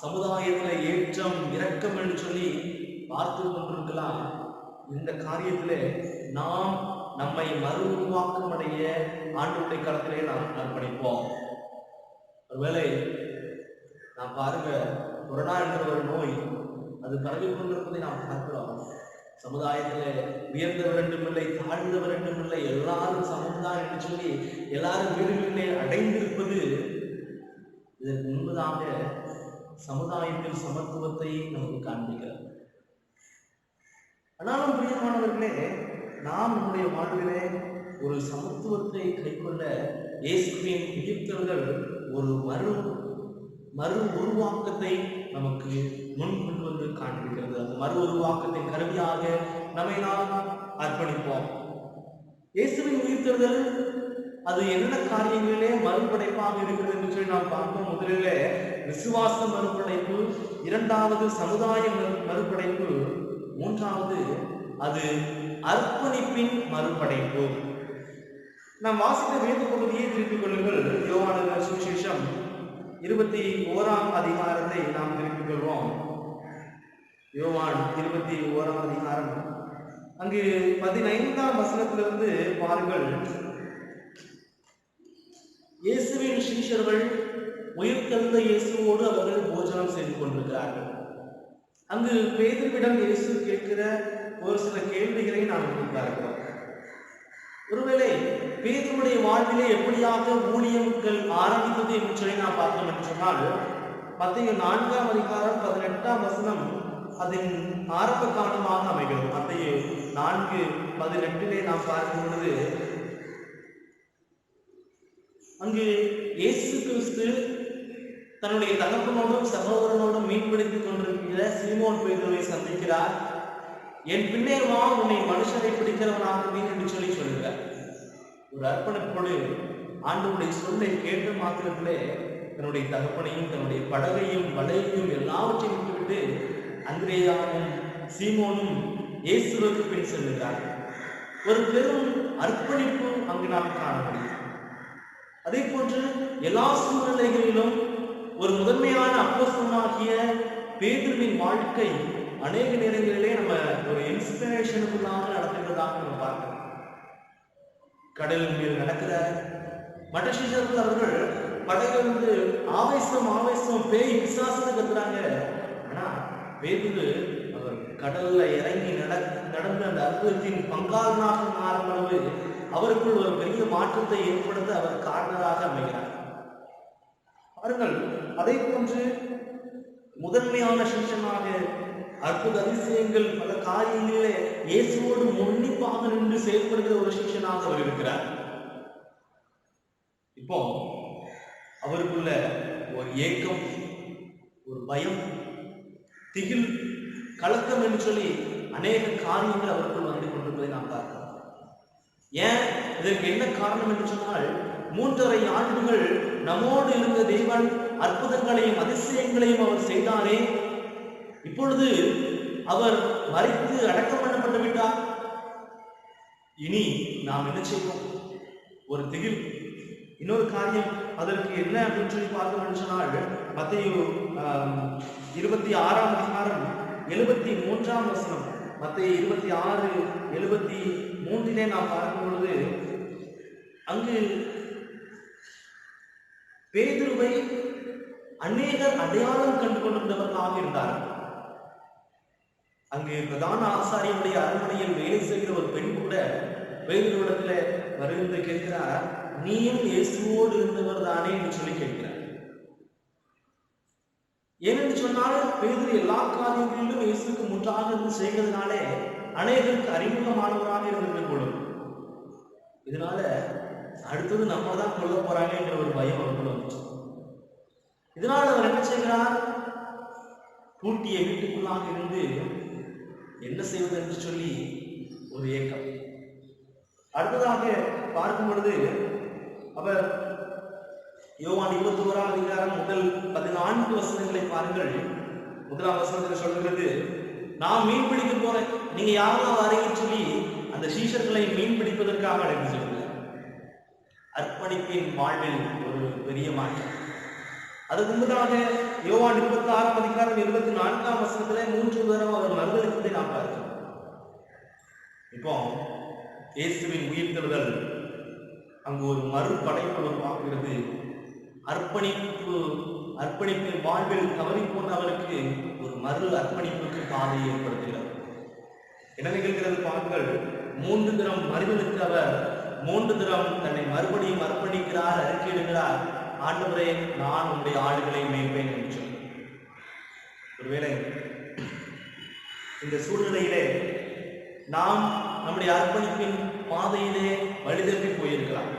சமுதாயத்தில் ஏற்றம் இரக்கம் என்று சொல்லி பார்த்து கொண்டிருக்கலாம். இந்த காரியத்திலே நாம் நம்மை மறு உருவாக்கம் அடைய ஆண்டவருடைய களத்திலே நாம் அர்ப்பணிப்போம். ஒருவேளை நாம் பாருங்க, கொரோனா என்ற ஒரு நோய் அது பரவி கொண்டிருப்பதை நாம் பார்க்கிறோம். சமுதாயத்திலே உயர்ந்தவர் என்றும் இல்லை, தாழ்ந்தவர் என்றும் இல்லை, எல்லாரும் சமம்தான் என்று சொல்லி எல்லாரும் வீடுகளிலே அடைந்திருப்பது இதற்கு முன்பதாக சமுதாயத்தில் சமத்துவத்தை நமக்கு காண்பிக்கிறது. ஆனாலும் பிரியமானவர்களே, நாம் நம்முடைய வாழ்விலே ஒரு சமத்துவத்தை கைக்கொள்ள இயேசுவின் உயிர்த்தெழுதல் ஒரு மறு உருவாக்கத்தை நமக்கு முன் கொண்டு வந்து காண்பிக்கிறது. அந்த மறு உருவாக்கத்தின் கருவியாக நம்மை நாம் அர்ப்பணிப்போம். இயேசுவின் உயிர்த்தெழுதல் அது என்ன காரியங்களிலே மறுபடைப்பாக இருக்கிறது என்று சொல்லி நாம் பார்ப்போம். முதலிலே விசுவாச மறுபடைப்பு, இரண்டாவது சமுதாய மறுபடைப்பு, மூன்றாவது அது அர்ப்பணிப்பின் மறுபடைப்பு. நாம் வாசித்த வேத பகுதியை திருப்பிக் கொள்ளுங்கள். யோவான் எழுதின சுவிசேஷம் 21ஆம் அதிகாரத்தை நாம் திருப்பிக் கொள்வோம். யோவான் 21ஆம் அதிகாரம் அங்கு 15ஆம் வசனத்திலிருந்து பாருங்கள். இயேசுவின் சீஷர்கள் உயிர்த்தெழுந்த இயேசுவோடு அவர்கள் போஜனம் செய்து கொண்டிருக்கிறார்கள். அங்கு பேதுருவிடம் இயேசு கேட்கிற ஒரு சில கேள்விகளை நாம் பார்க்கிறோம். ஒருவேளை பேதுருவுடைய வாழ்விலே எப்படியாக ஊழியங்கள் ஆரம்பித்தது என்று சொல்லி நாம் பார்த்தோம் என்று சொன்னால், மத்தேயு 4ஆம் அதிகாரம் 18ஆம் வசனம் அதன் ஆரம்ப காலமாக அமைகிறது. மத்தேயு 4:18 நாம் பார்க்கும் பொழுது அங்கு இயேசு கிறிஸ்து தன்னுடைய தகப்பனோடும் சகோதரனோடும் மீன்பிடித்துக் கொண்டிருக்கிற சீமோன் பேதுருவை சந்திக்கிறார். என் பின்னே வா, உன்னை மனுஷரை பிடிக்கிறவனாகுவேன் என்று சொல்லி சொல்கிறார். ஒரு அர்ப்பணிப்போடு ஆண்டவருடைய சொல்லை கேட்ட மாத்திரத்திலே தன்னுடைய தகப்பனையும் தன்னுடைய படகையும் வலையையும் எல்லாவற்றையும் விட்டுவிட்டு அந்திரேயாவும் சீமோனும் இயேசுவுக்கு பின் செல்கிறார்கள். ஒரு பெரும் அர்ப்பணிப்பு அங்கு நாம் காண முடியும். அதே போன்று எல்லா சூழ்நிலைகளிலும் ஒரு முதன்மையான அப்போஸ்தலனாகிய பேதுருவின் வாழ்க்கை அநேக நேரங்களிலே நம்ம ஒரு இன்ஸ்பிரேஷனுக்குள்ளாக நடத்துகிறதாக நம்ம பார்க்கிறோம். கடல் மேல் நடக்கிற மற்ற சீஷர்கள் அவர்கள் படகு ஆவேசம் பேய் விசுவாசத்தை கத்துறாங்க. ஆனா பேதுரு அவர் கடல்ல இறங்கி நடந்த அந்த அற்புதத்தின் பங்காளனாக மாறும் அளவு அவருக்குள் ஒரு பெரிய மாற்றத்தை ஏற்படுத்த அவர் காரணராக அமைகிறார். பாருங்கள், அதே போன்று முதன்மையான சீஷனாக அற்புத அதிசயங்கள் பல காரியங்களிலே இயேசுவோடு உன்னிப்பாக நின்று செயல்படுகிற ஒரு சிஷ்யனாக அவர் இருக்கிறார். இப்போ அவருக்குள்ள ஒரு ஏக்கம், ஒரு பயம், திகில், கலக்கம் என்று சொல்லி அநேக காரியங்கள் அவருக்குள் வந்து கொண்டிருப்பதை நாம் பார்க்கிறோம். ஏன் இதற்கு என்ன காரணம் என்று சொன்னால், 3.5 ஆண்டுகள் நம்மோடு இருந்த தேவன் அற்புதங்களையும் அதிசயங்களையும் அவர் செய்தாரே, இப்பொழுது அவர் மரித்து அடக்கம் பண்ணப்பட்டு விட்டார். இனி நாம் என்ன செய்வோம்? ஒரு திகில். இன்னொரு காரியம் அதற்கு என்ன அப்படின்னு சொல்லி பார்க்க சொன்னால், மத்தேயு 26ஆம் அதிகாரம் 73ஆம் வசனம், மத்தேயு 26:73 நாம் பார்க்கும் பொழுது, அங்கு பேதுருவை அநேகர் அடையாளம் கண்டு கொண்டிருந்தவர்களாக இருந்தார்கள். அங்கு பிரதான ஆசாரியனுடைய அரண்மனையில் வேலை செய்கிற ஒரு பெண் கூட பேதுருவிடத்துல வருகின்ற கேட்கிறார், நீயும் இயேசுவோடு இருந்தவர் தானே என்று சொல்லி கேட்கிறார். ஏனென்று சொன்னால், பேதுரு எல்லா காரியங்களிலும் இயேசுக்கு முற்றாக இருந்து செய்கிறதுனாலே அநேகருக்கு அறிமுகமானவராக இருந்திருக்கக்கூடும். இதனால அடுத்தது நம்ம தான் கொல்ல போறாங்க என்ற ஒரு பயம் அவருக்குள்ள வந்துச்சு. இதனால் அவர் என்ன செய்கிறார்? பூட்டிய வீட்டுக்குள்ளாக இருந்து என்ன செய்வது என்று சொல்லி ஒரு ஏக்கம். அடுத்ததாக பார்க்கும் பொழுது, அவர் யோவான் 21ஆம் அதிகாரம் முதல் 14 வசனங்களை பாருங்கள். 1ஆம் வசனத்தில் சொல்கிறது, நான் மீன் பிடிக்க போறேன், நீங்க யாரெல்லாம் வரீங்கன்னு சொல்லி அந்த சீஷர்களை மீன் பிடிப்பதற்காக அழைத்து சொல்கிறார். அர்ப்பணிப்பின் வாழ்வில் ஒரு பெரிய மாற்றம். அதுக்கு முன்னதாக யோவான் 26ஆம் அதிகாரம் 24ஆம் வசனத்திலே 3 தடவை அவர் மறுதலிப்பதை நாம் பார்க்கிறோம். இப்போ இயேசுவின் உயிர்த்தெழுதல் அங்கு ஒரு மறுபடைப்பு உருவாக்குகிறது. அர்ப்பணிப்பின் வாழ்வில் தவறி போன அவருக்கு ஒரு மறு அர்ப்பணிப்புக்கு பாதையை ஏற்படுத்துகிறது. என்ன நிகழ்கிறது பாருங்கள். 3 தரம் மறுதலித்து அவர் 3 தரம் தன்னை மறுபடியும் அர்ப்பணிக்கிறார், அறிக்கையிடுகிறார், ஆண்டவரே, நான் உங்களுடைய ஆடுகளை மேய்ப்பேன் என்று சொல்லி. ஒருவேளை இந்த சூழ்நிலையிலே நாம் நம்முடைய அர்ப்பணிப்பின் பாதையிலே வழிதப்பி போயிருக்கலாம்.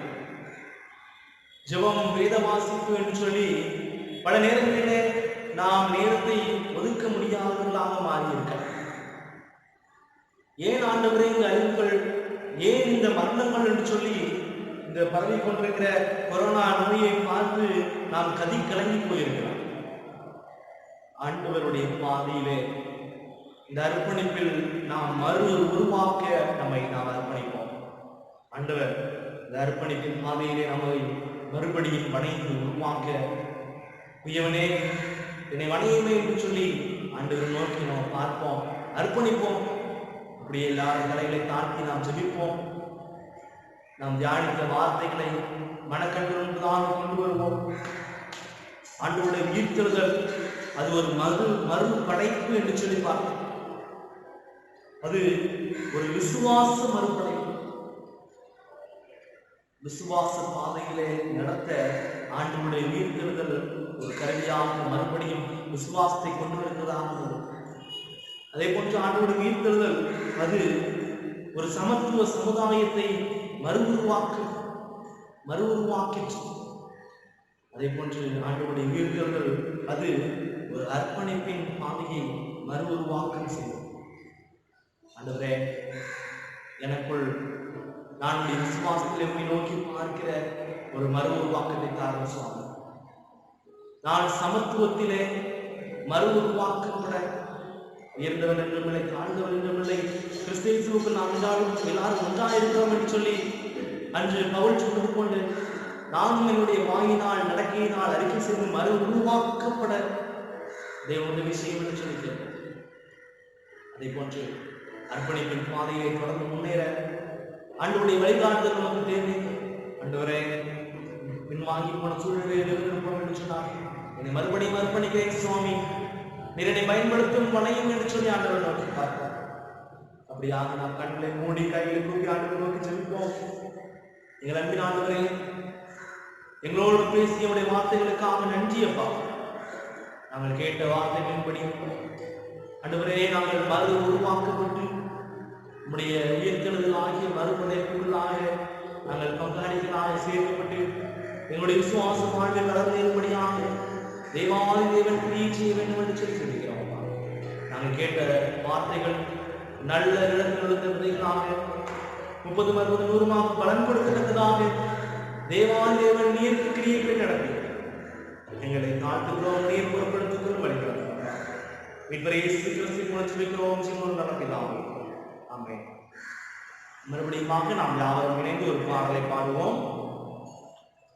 ஜெபம், வேத வாசிப்பு என்று சொல்லி பல நேரங்களிலே நாம் நேரத்தை ஒதுக்க முடியாதவர்களாக மாறியிருக்கலாம். ஏன் ஆண்டவரே இந்த அழிவுகள், ஏன் இந்த மரணங்கள் என்று சொல்லி இந்த பரவி கொண்டிருக்கிற கொரோனா நோயை பார்த்து நாம் கதி கலங்கி போயிருக்கிறோம். ஆண்டவருடைய பாதையிலே இந்த அர்ப்பணிப்பில் நாம் மறு உருவாக்க நம்மை நாம் அர்ப்பணிப்போம். ஆண்டவர் இந்த அர்ப்பணிப்பின் பாதையிலே நம்மை மறுபடியும் வணைந்து உருவாக்க, உயவனே என்னை வணையுமே என்று சொல்லி ஆண்டவர் நோக்கி நாம் பார்ப்போம், அர்ப்பணிப்போம். அப்படியே எல்லாரும் தலைகளை தாழ்த்தி நாம் ஜெபிப்போம். நாம் தியானித்த வார்த்தைகளை மனக்கண்களுடன் கொண்டு வருவோம். ஆண்டவருடைய உயிர்த்தெழுதல் அது ஒரு மறுபடைப்பு என்று சொல்லி பார்த்தோம். அது ஒரு விசுவாச மறுபடைப்பு. விசுவாச பாதையிலே நடத்த ஆண்டவருடைய உயிர்த்தெழுதல் ஒரு கருவியாக மறுபடியும் விசுவாசத்தை கொண்டு வருகிறதாக. அதே போன்று ஆண்டவருடைய உயிர்த்தெழுதல் அது ஒரு சமத்துவ சமுதாயத்தை மறுஉருவாக்கிற்று. அதே போன்று ஆண்டவருடைய உயிர்த்தெழுதல் அது ஒரு அர்ப்பணிப்பின் பாதையை மறுஉருவாக்கம் செய்யும். ஆண்டவரே, எனக்குள் நான் விசுவாசத்தில் எப்படி நோக்கி பார்க்கிற ஒரு மறு உருவாக்கத்தை தாரும் சுவாமி. நான் சமத்துவத்திலே மறு உருவாக்கப்பட, உயர்ந்தவன் என்றுமில்லை, தாழ்ந்தவன் என்றுமில்லை, கிறிஸ்தேசுவுக்கு நாம் எல்லாரும் ஒன்றாயிருக்கிறோம் என்று சொல்லி அன்று பவுல் சொல்லிக் கொண்டு நானும் என்னுடைய வாயினால் நடக்கையினால் அறிக்கை செய்து மறு உருவாக்கப்பட தேவனுடைய விஷயம் என்று சொல்லிக்கிறேன். அதே போன்று அர்ப்பணிப்பின் பாதையை தொடர்ந்து முன்னேற ஆண்டவருடைய வழிகாட்டுதல் நமக்கு தேவை. ஆண்டவரே, பின்வாங்கி போன சூழ்நிலையில் இருந்திருப்போம் என்று சொன்னார். என்னை மறுபடியும் அர்ப்பணிக்கிறேன் சுவாமி, நீர் என்னை பயன்படுத்தும் பணையும் என்று சொல்லி ஆண்டவர் நோக்கி பார்த்தார். அப்படியாக நாம் கண்களை மூடி கைகளை தூக்கி ஆண்டவர் நோக்கி செல்வோம். எங்கள் அன்பின் ஆண்டவரே, எங்களோடு பேசிய வார்த்தைகளுக்காக நன்றி அப்பா. நாங்கள் கேட்ட வார்த்தைகளின்படி ஆண்டவரே, நாங்கள் மறு உருவாக்கப்பட்டு நம்முடைய உயிர்த்தெழுதல் ஆகிய மறுபடைப்புகளாக நாங்கள் பங்காளிகளாக சேர்க்கப்பட்டு எங்களுடைய விசுவாச வாழ்வை வளர்ந்தபடியாக தேவாதி தேவன் கிரியை செய்ய வேண்டும் என்று சொல்லி சொல்கிறோம். நாங்கள் கேட்ட வார்த்தைகள் நல்ல இடத்தில் விழுந்தவர்களாக 30, 60, 100 பலன் கொடுக்கத்தக்கதாக தேவாதி தேவன் நீருக்கு கிரியைகளை நடத்தி எங்களை தாழ்த்துகிறோம். நீர் பொருட்படுத்துகிறோம் வழிபடுகிறோம். மறுபடியும் நாம் யாவரும் இணைந்து ஒரு பாடலை பாடுவோம்.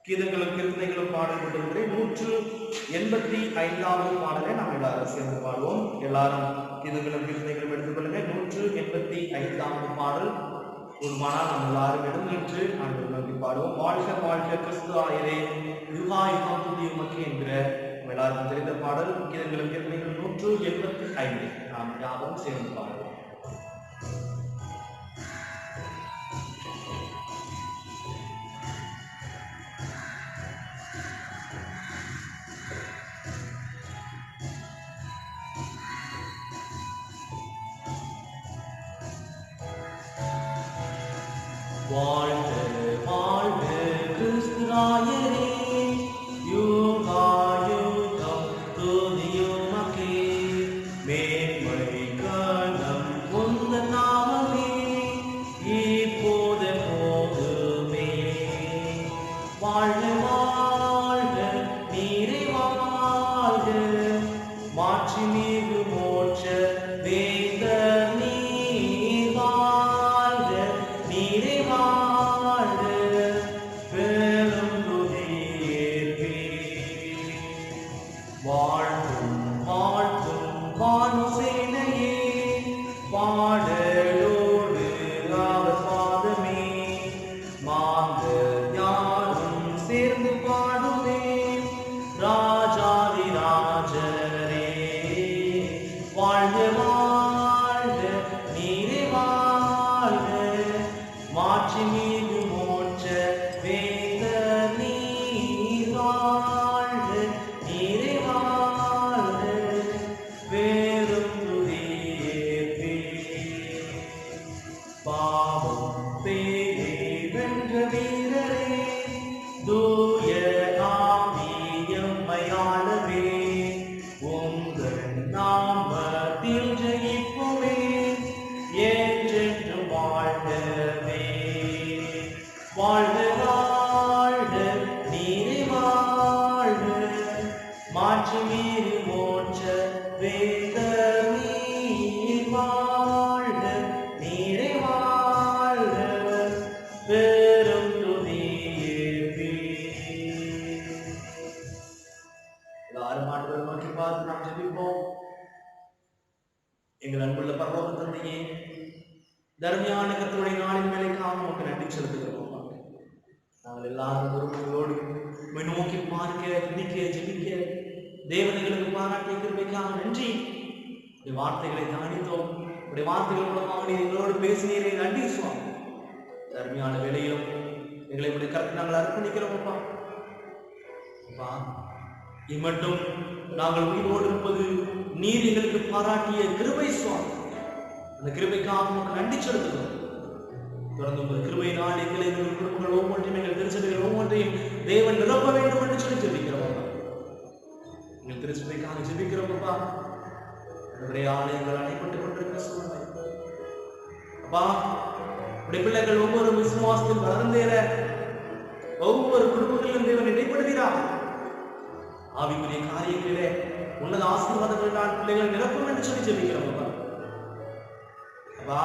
கீதங்களும் கீர்த்தனைகளும் பாடல் கொண்டிருக்கிறேன். 185வது பாடலை நாம் எல்லாரும் சேர்ந்து பாடுவோம். எல்லாரும் கீதங்களும் கீர்த்தனைகளும் எடுத்துக்கொள்ளுங்க. 185வது பாடல் ஒருமானால் நாம் எல்லாரும் எழுந்தின்று ஆண்டு நோக்கி பாடுவோம். வாழ்க வாழ்க கிறிஸ்து ஆயரே, யுகா யுகம் துதி உமக்கு என்கிற எல்லாருக்கும் தெரிந்த பாடல். கீதங்களும் கீர்த்தனைகள் 185 நாம் யாவரும் சேர்ந்து பாடுவோம். வாழ்க வாழ்க கிறிஸ்து ஆயரே, யுகா யுகம் துதி உமக்கே, மேன்மை கனம் உந்தன் நாமமே, இப்போது போதுமே. வாழ்க வாழ்க நீரே வாழ்க, மாட்சி மிகு மோட்ச வேந்த நீர் வாழ்க, நீரே வாழ்க, பெரும் துதியேற்பே. வாழ்த்தும் வாழ்த்தும் வானுசேனையே, பாடலோடு அவர் பாதமே, மாந்த ஞானம் சேர்ந்து பாடுமே, ராஜாதி ராஜரே. வாழ்க வாழ்க நீரே வாழ்க, மாட்சி மிகு மோட்ச வேந்த நீர் வாழ்க, நீரே வாழ்க, பெரும் துதியேற்பே. பாவம் பேயை வென்ற வீரரே, தூய ஆவியம்மையாளவே, உங்கள் நாமத்தில் ஜெயிப்போமே, என்றென்றும் வாழ்கவே. வாழ்க வாழ்க நீரே வாழ்க, மாட்சி மிகு மோட்ச வேந்த நீர் வாழ்க, நீரே வாழ்க, பெரும் துதியேற்பே. எல்லாரும் ஆண்டவரை நோக்கி பார்த்து நாம் ஜெபிப்போம். எங்கள் அன்புள்ள பரலோக தந்தையே, தர்மியான கர்த்தருடைய நாளின் வேலைக்காக நமக்கு நன்றி செலுத்துகிறோம். நாங்கள் எல்லாரும் ஒருவரோடு நோக்கி பார்க்க, துதிக்க, ஜெபிக்க தேவனைகளுக்கு பாராட்டிய கிருபைக்காக நன்றி. உடைய வார்த்தைகளை தியானித்தோம். உடைய வார்த்தைகள் மூலமாக நீர் எங்களோடு பேசினீரே, நன்றி சுவாமி. தர்மியான வேலையிலும் எங்களை உடைய கருத்து நாங்கள் அர்ப்பணிக்கிறோம். அப்பா அப்பா, இம்மட்டும் நாங்கள் உயிரோடு இருப்பது நீர் எங்களுக்கு பாராட்டிய கிருபை சுவாமி. அந்த கிருபைக்காக நமக்கு நன்றி செலுத்துகிறோம். தொடர்ந்து உங்கள் கிருபையினால் எங்களை எங்கள் குடும்பங்கள் ஒவ்வொன்றையும், எங்கள் திருச்சபைகள் ஒவ்வொன்றையும் தேவன் நிரப்ப வேண்டும் என்று சொல்லி ஜெபிக்கிறோம். எங்கள் திருச்சபைக்காக ஜெபிக்கிறோம். அப்பா, நம்முடைய ஆலயங்கள் அணைப்பட்டுக் கொண்டிருக்கிற சூழ்நிலை அப்பா, உடைய பிள்ளைகள் ஒவ்வொரு விசுவாசத்தில் வளர்ந்தேற ஒவ்வொரு குடும்பங்களிலும் தேவன் இடைப்படுகிறார். ஆவிக்குரிய காரியங்களிலே உன்னத ஆசீர்வாதங்களினால் பிள்ளைகள் நிரப்பும் என்று சொல்லி ஜெபிக்கிறோம். அப்பா அப்பா,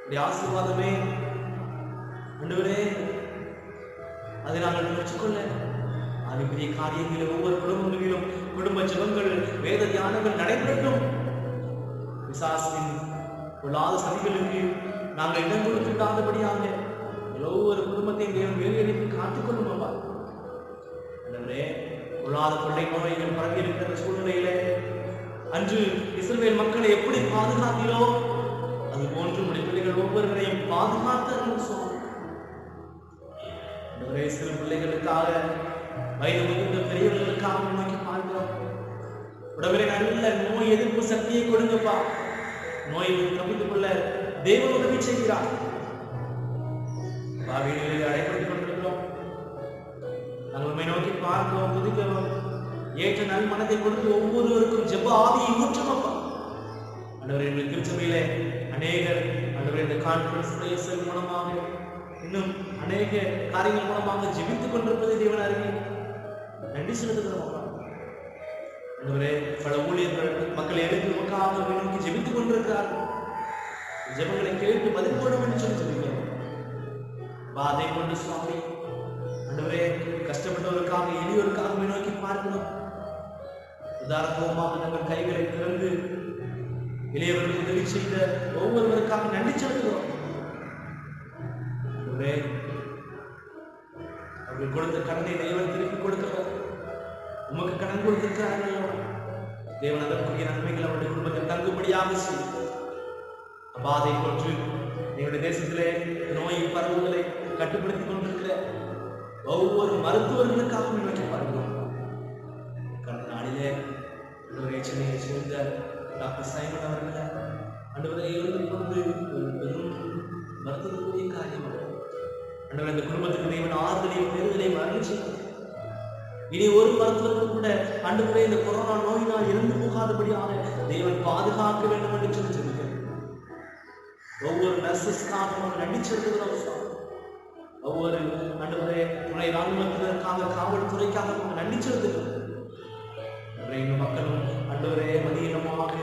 உடைய ஆசீர்வாதமே ஆண்டவரே, அதை நாங்கள் பெற்றுக்கொள்ள ஆவிக்குரிய காரியங்களில் ஒவ்வொரு குடும்பங்களிலும் குடும்ப ஜெபங்கள், வேத தியானங்கள் நடைபெறட்டும். பிசாசின் பொல்லாத சதிகளுக்கு நாங்கள் இடம் கொடுத்துட்டாதபடியாக ஒவ்வொரு குடும்பத்தையும் தேவன் வேலையடித்து காத்துக்கொள்ளும். அப்பா ஆண்டவரே, பொல்லாத கொள்ளை நோய்கள் பரவி இருக்கிற சூழ்நிலையிலே அன்று இஸ்ரவேல் மக்களை எப்படி பாதுகாத்தீரோ அது போன்று உடைய பிள்ளைகள் ஒவ்வொருவரையும் பாதுகாத்து சிறு பிள்ளைகளுக்காக, வயது முதிர்ந்த பெரியவர்களுக்காக நோக்கி பார்க்கிறோம். உடம்புல நல்ல நோய் எதிர்ப்பு சக்தியை கொடுங்கப்பா. நோயை தப்பித்துக் கொள்ள தேவன் உதவி செய்கிறார். வீடுகளில் அடைபட்டுக் கொண்டிருக்கிறோம். நாங்கள் உண்மை நோக்கி பார்க்கிறோம், துதிக்கிறோம். ஏற்ற நல் மனதை கொடுத்து ஒவ்வொருவருக்கும் ஜெப ஆவியை ஊற்றுமப்பா. ஆண்டவரே, எங்கள் திருச்சபையிலே அநேகர் ஆண்டவரே இந்த கான்ஃபரன்ஸ் பிரேயர் மூலமாக இன்னும் அநேக காரியங்கள் மூலமாக ஜெபித்துக் கொண்டிருப்பதை தேவன் அறிவி நன்றி செலுத்துகிறோம். ஆண்டவரே, பல ஊழியர்கள் மக்களை எடுத்து உமக்காக நோக்கி ஜெபித்துக் கொண்டிருக்கிறார்கள். ஜெபங்களை கேட்டு பதில் போடும் என்று சொல்லி ஜெபிக்கிறோம். அதை கொண்டு சுவாமி ஆண்டவரே, கஷ்டப்பட்டவருக்காக எளியோருக்காக நோக்கி பார்க்கிறோம். உதாரணமாக நாங்கள் கைகளை திறந்து எளியவர்களுக்கு உதவி செய்த ஒவ்வொருவருக்காக நன்றி செலுத்துகிறோம். அவர்கள் கொடுத்த கடனை தேவன் திருப்பி கொடுக்கிறோம். உமக்கு கடன் கொடுத்திருக்கிறார்கள். தேவன் அதற்குரிய நன்மைகள் அவருடைய குடும்பத்தை தங்கும்படியாக செய்யும். அபாதை போன்று எங்களுடைய தேசத்திலே நோய் பரவுதலை கட்டுப்படுத்திக் கொண்டிருக்கிற ஒவ்வொரு மருத்துவர்களுக்காக நோக்கி பார்க்கிறோம். கடந்த நாளிலே சென்னையை சேர்ந்த டாக்டர் சைமன் அவர்களை ஆண்டவரை இருந்து கொண்டு பெரும் மருத்துவக்கூடிய காரியம். ஆண்டவர் இந்த குடும்பத்துக்கு தேவன் ஆறுதலையும் பெறுதலையும் அருள் செய்தார். இனி ஒரு மருத்துவர்கள் கூட ஆண்டவரே இந்த கொரோனா நோயினால் இறந்து போகாதபடியாக தேவன் பாதுகாக்க வேண்டும் என்று சொல்லி சொல்லுகிறேன். ஒவ்வொரு நர்சஸ்க்காகவும் நன்றி செலுத்துகிறோம். ஒவ்வொரு ஆண்டவரே துணை ராணுவத்தினருக்காக காவல்துறைக்காக நன்றி செலுத்துகிறோம். மக்களும் ஆண்டவரே மதியமாக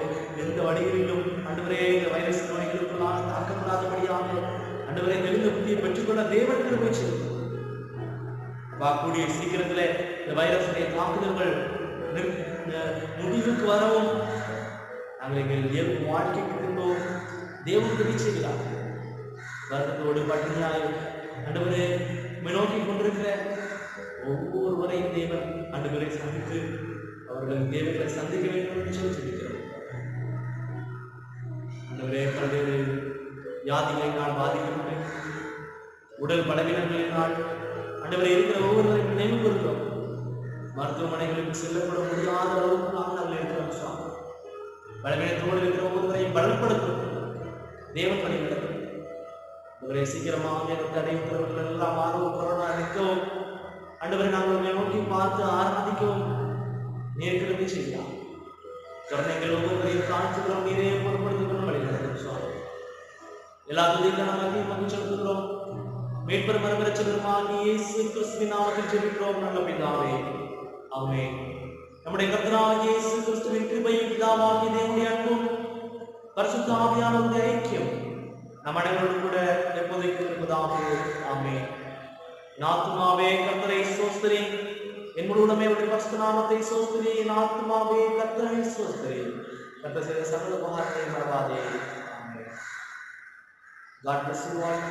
எந்த வழிகளிலும் ஆண்டவரே இந்த வைரஸ் நோய்களுக்குள்ளாக தாக்கப்படாதபடியாக ஆண்டவரே தெளிந்த புத்தியை பெற்றுக்கொள்ள தேவன் கிருபை செய்யும். கூடிய சீக்கிரத்தில் இந்த வைரஸுடைய தாக்குதல்கள் முடிவுக்கு வரவும் நாங்கள் எங்கள் இயல்பு வாழ்க்கைக்கு திரும்பவும் தேவன் உதவி செய்கிறார். வருத்தத்தோடு பட்டினியாய் ஆண்டவரே நோக்கி கொண்டிருக்கிற ஒவ்வொருவரையும் தேவன் ஆண்டவரை சந்தித்து அவர்கள் தேவர்களை சந்திக்க வேண்டும் என்று சொல்லி சொல்லிக்கிறோம். ஆண்டவரே, பல்வேறு வியாதிகளினால் பாதிக்கப்பட்டு உடல் பலவீனங்களினால் ஆண்டவரை இருக்கிற ஒவ்வொருவரையும் நினைவு கொள்கிறோம். மருத்துவமனைகளுக்கு செல்லப்பட முடியாத அளவுக்கு நாங்கள் இருக்கிறோம். சுவாமி, பலவீனத்தோடு இருக்கிற ஒவ்வொருவரையும் பலப்படுத்தும் தேவன் வழிநடத்தும். ஆண்டவரே, சீக்கிரமாக தடையுற்றவர்கள் எல்லாம் ஆர்வம் கொரோனா நிற்கவும் ஆண்டவரை நாங்கள் நோக்கி பார்த்து ஆராதிக்கவும் நேர்கிழமை செய்யலாம். கருணைகள் ஒவ்வொருவரையும் காட்சிக்கிறோம். நீரே பொருட்படுத்திக் கொண்டு வழிநடத்தும். சுவாமி, எல்லா துதிகளும் மகிழ்ச்சி செலுத்துகிறோம். மீட்பர் மரபரச்செருமாகிய இயேசு கிறிஸ்துவின் நாமத்தில் ஜெபிக்கிறோம் நல்ல பிதாவே, ஆமென். நம்முடைய கர்த்தராகிய இயேசு கிறிஸ்துவின் கிருபையும் பிதாவாகிய தேவனுடைய அன்பும் பரிசுத்த ஆவியானவருடைய ஐக்கியம் நம் அனைவரோடு கூட எப்போதைக்கு இருப்பதாக. ஆமென். என் ஆத்துமாவே கர்த்தரை ஸ்தோத்திரி, என் முழுவதுமே அவருடைய பரிசுத்த நாமத்தை ஸ்தோத்திரி. என் ஆத்துமாவே கர்த்தரை ஸ்தோத்திரி, கர்த்தர் செய்த சகல உபகாரங்களை மறவாதே. ஆமென். God bless you all.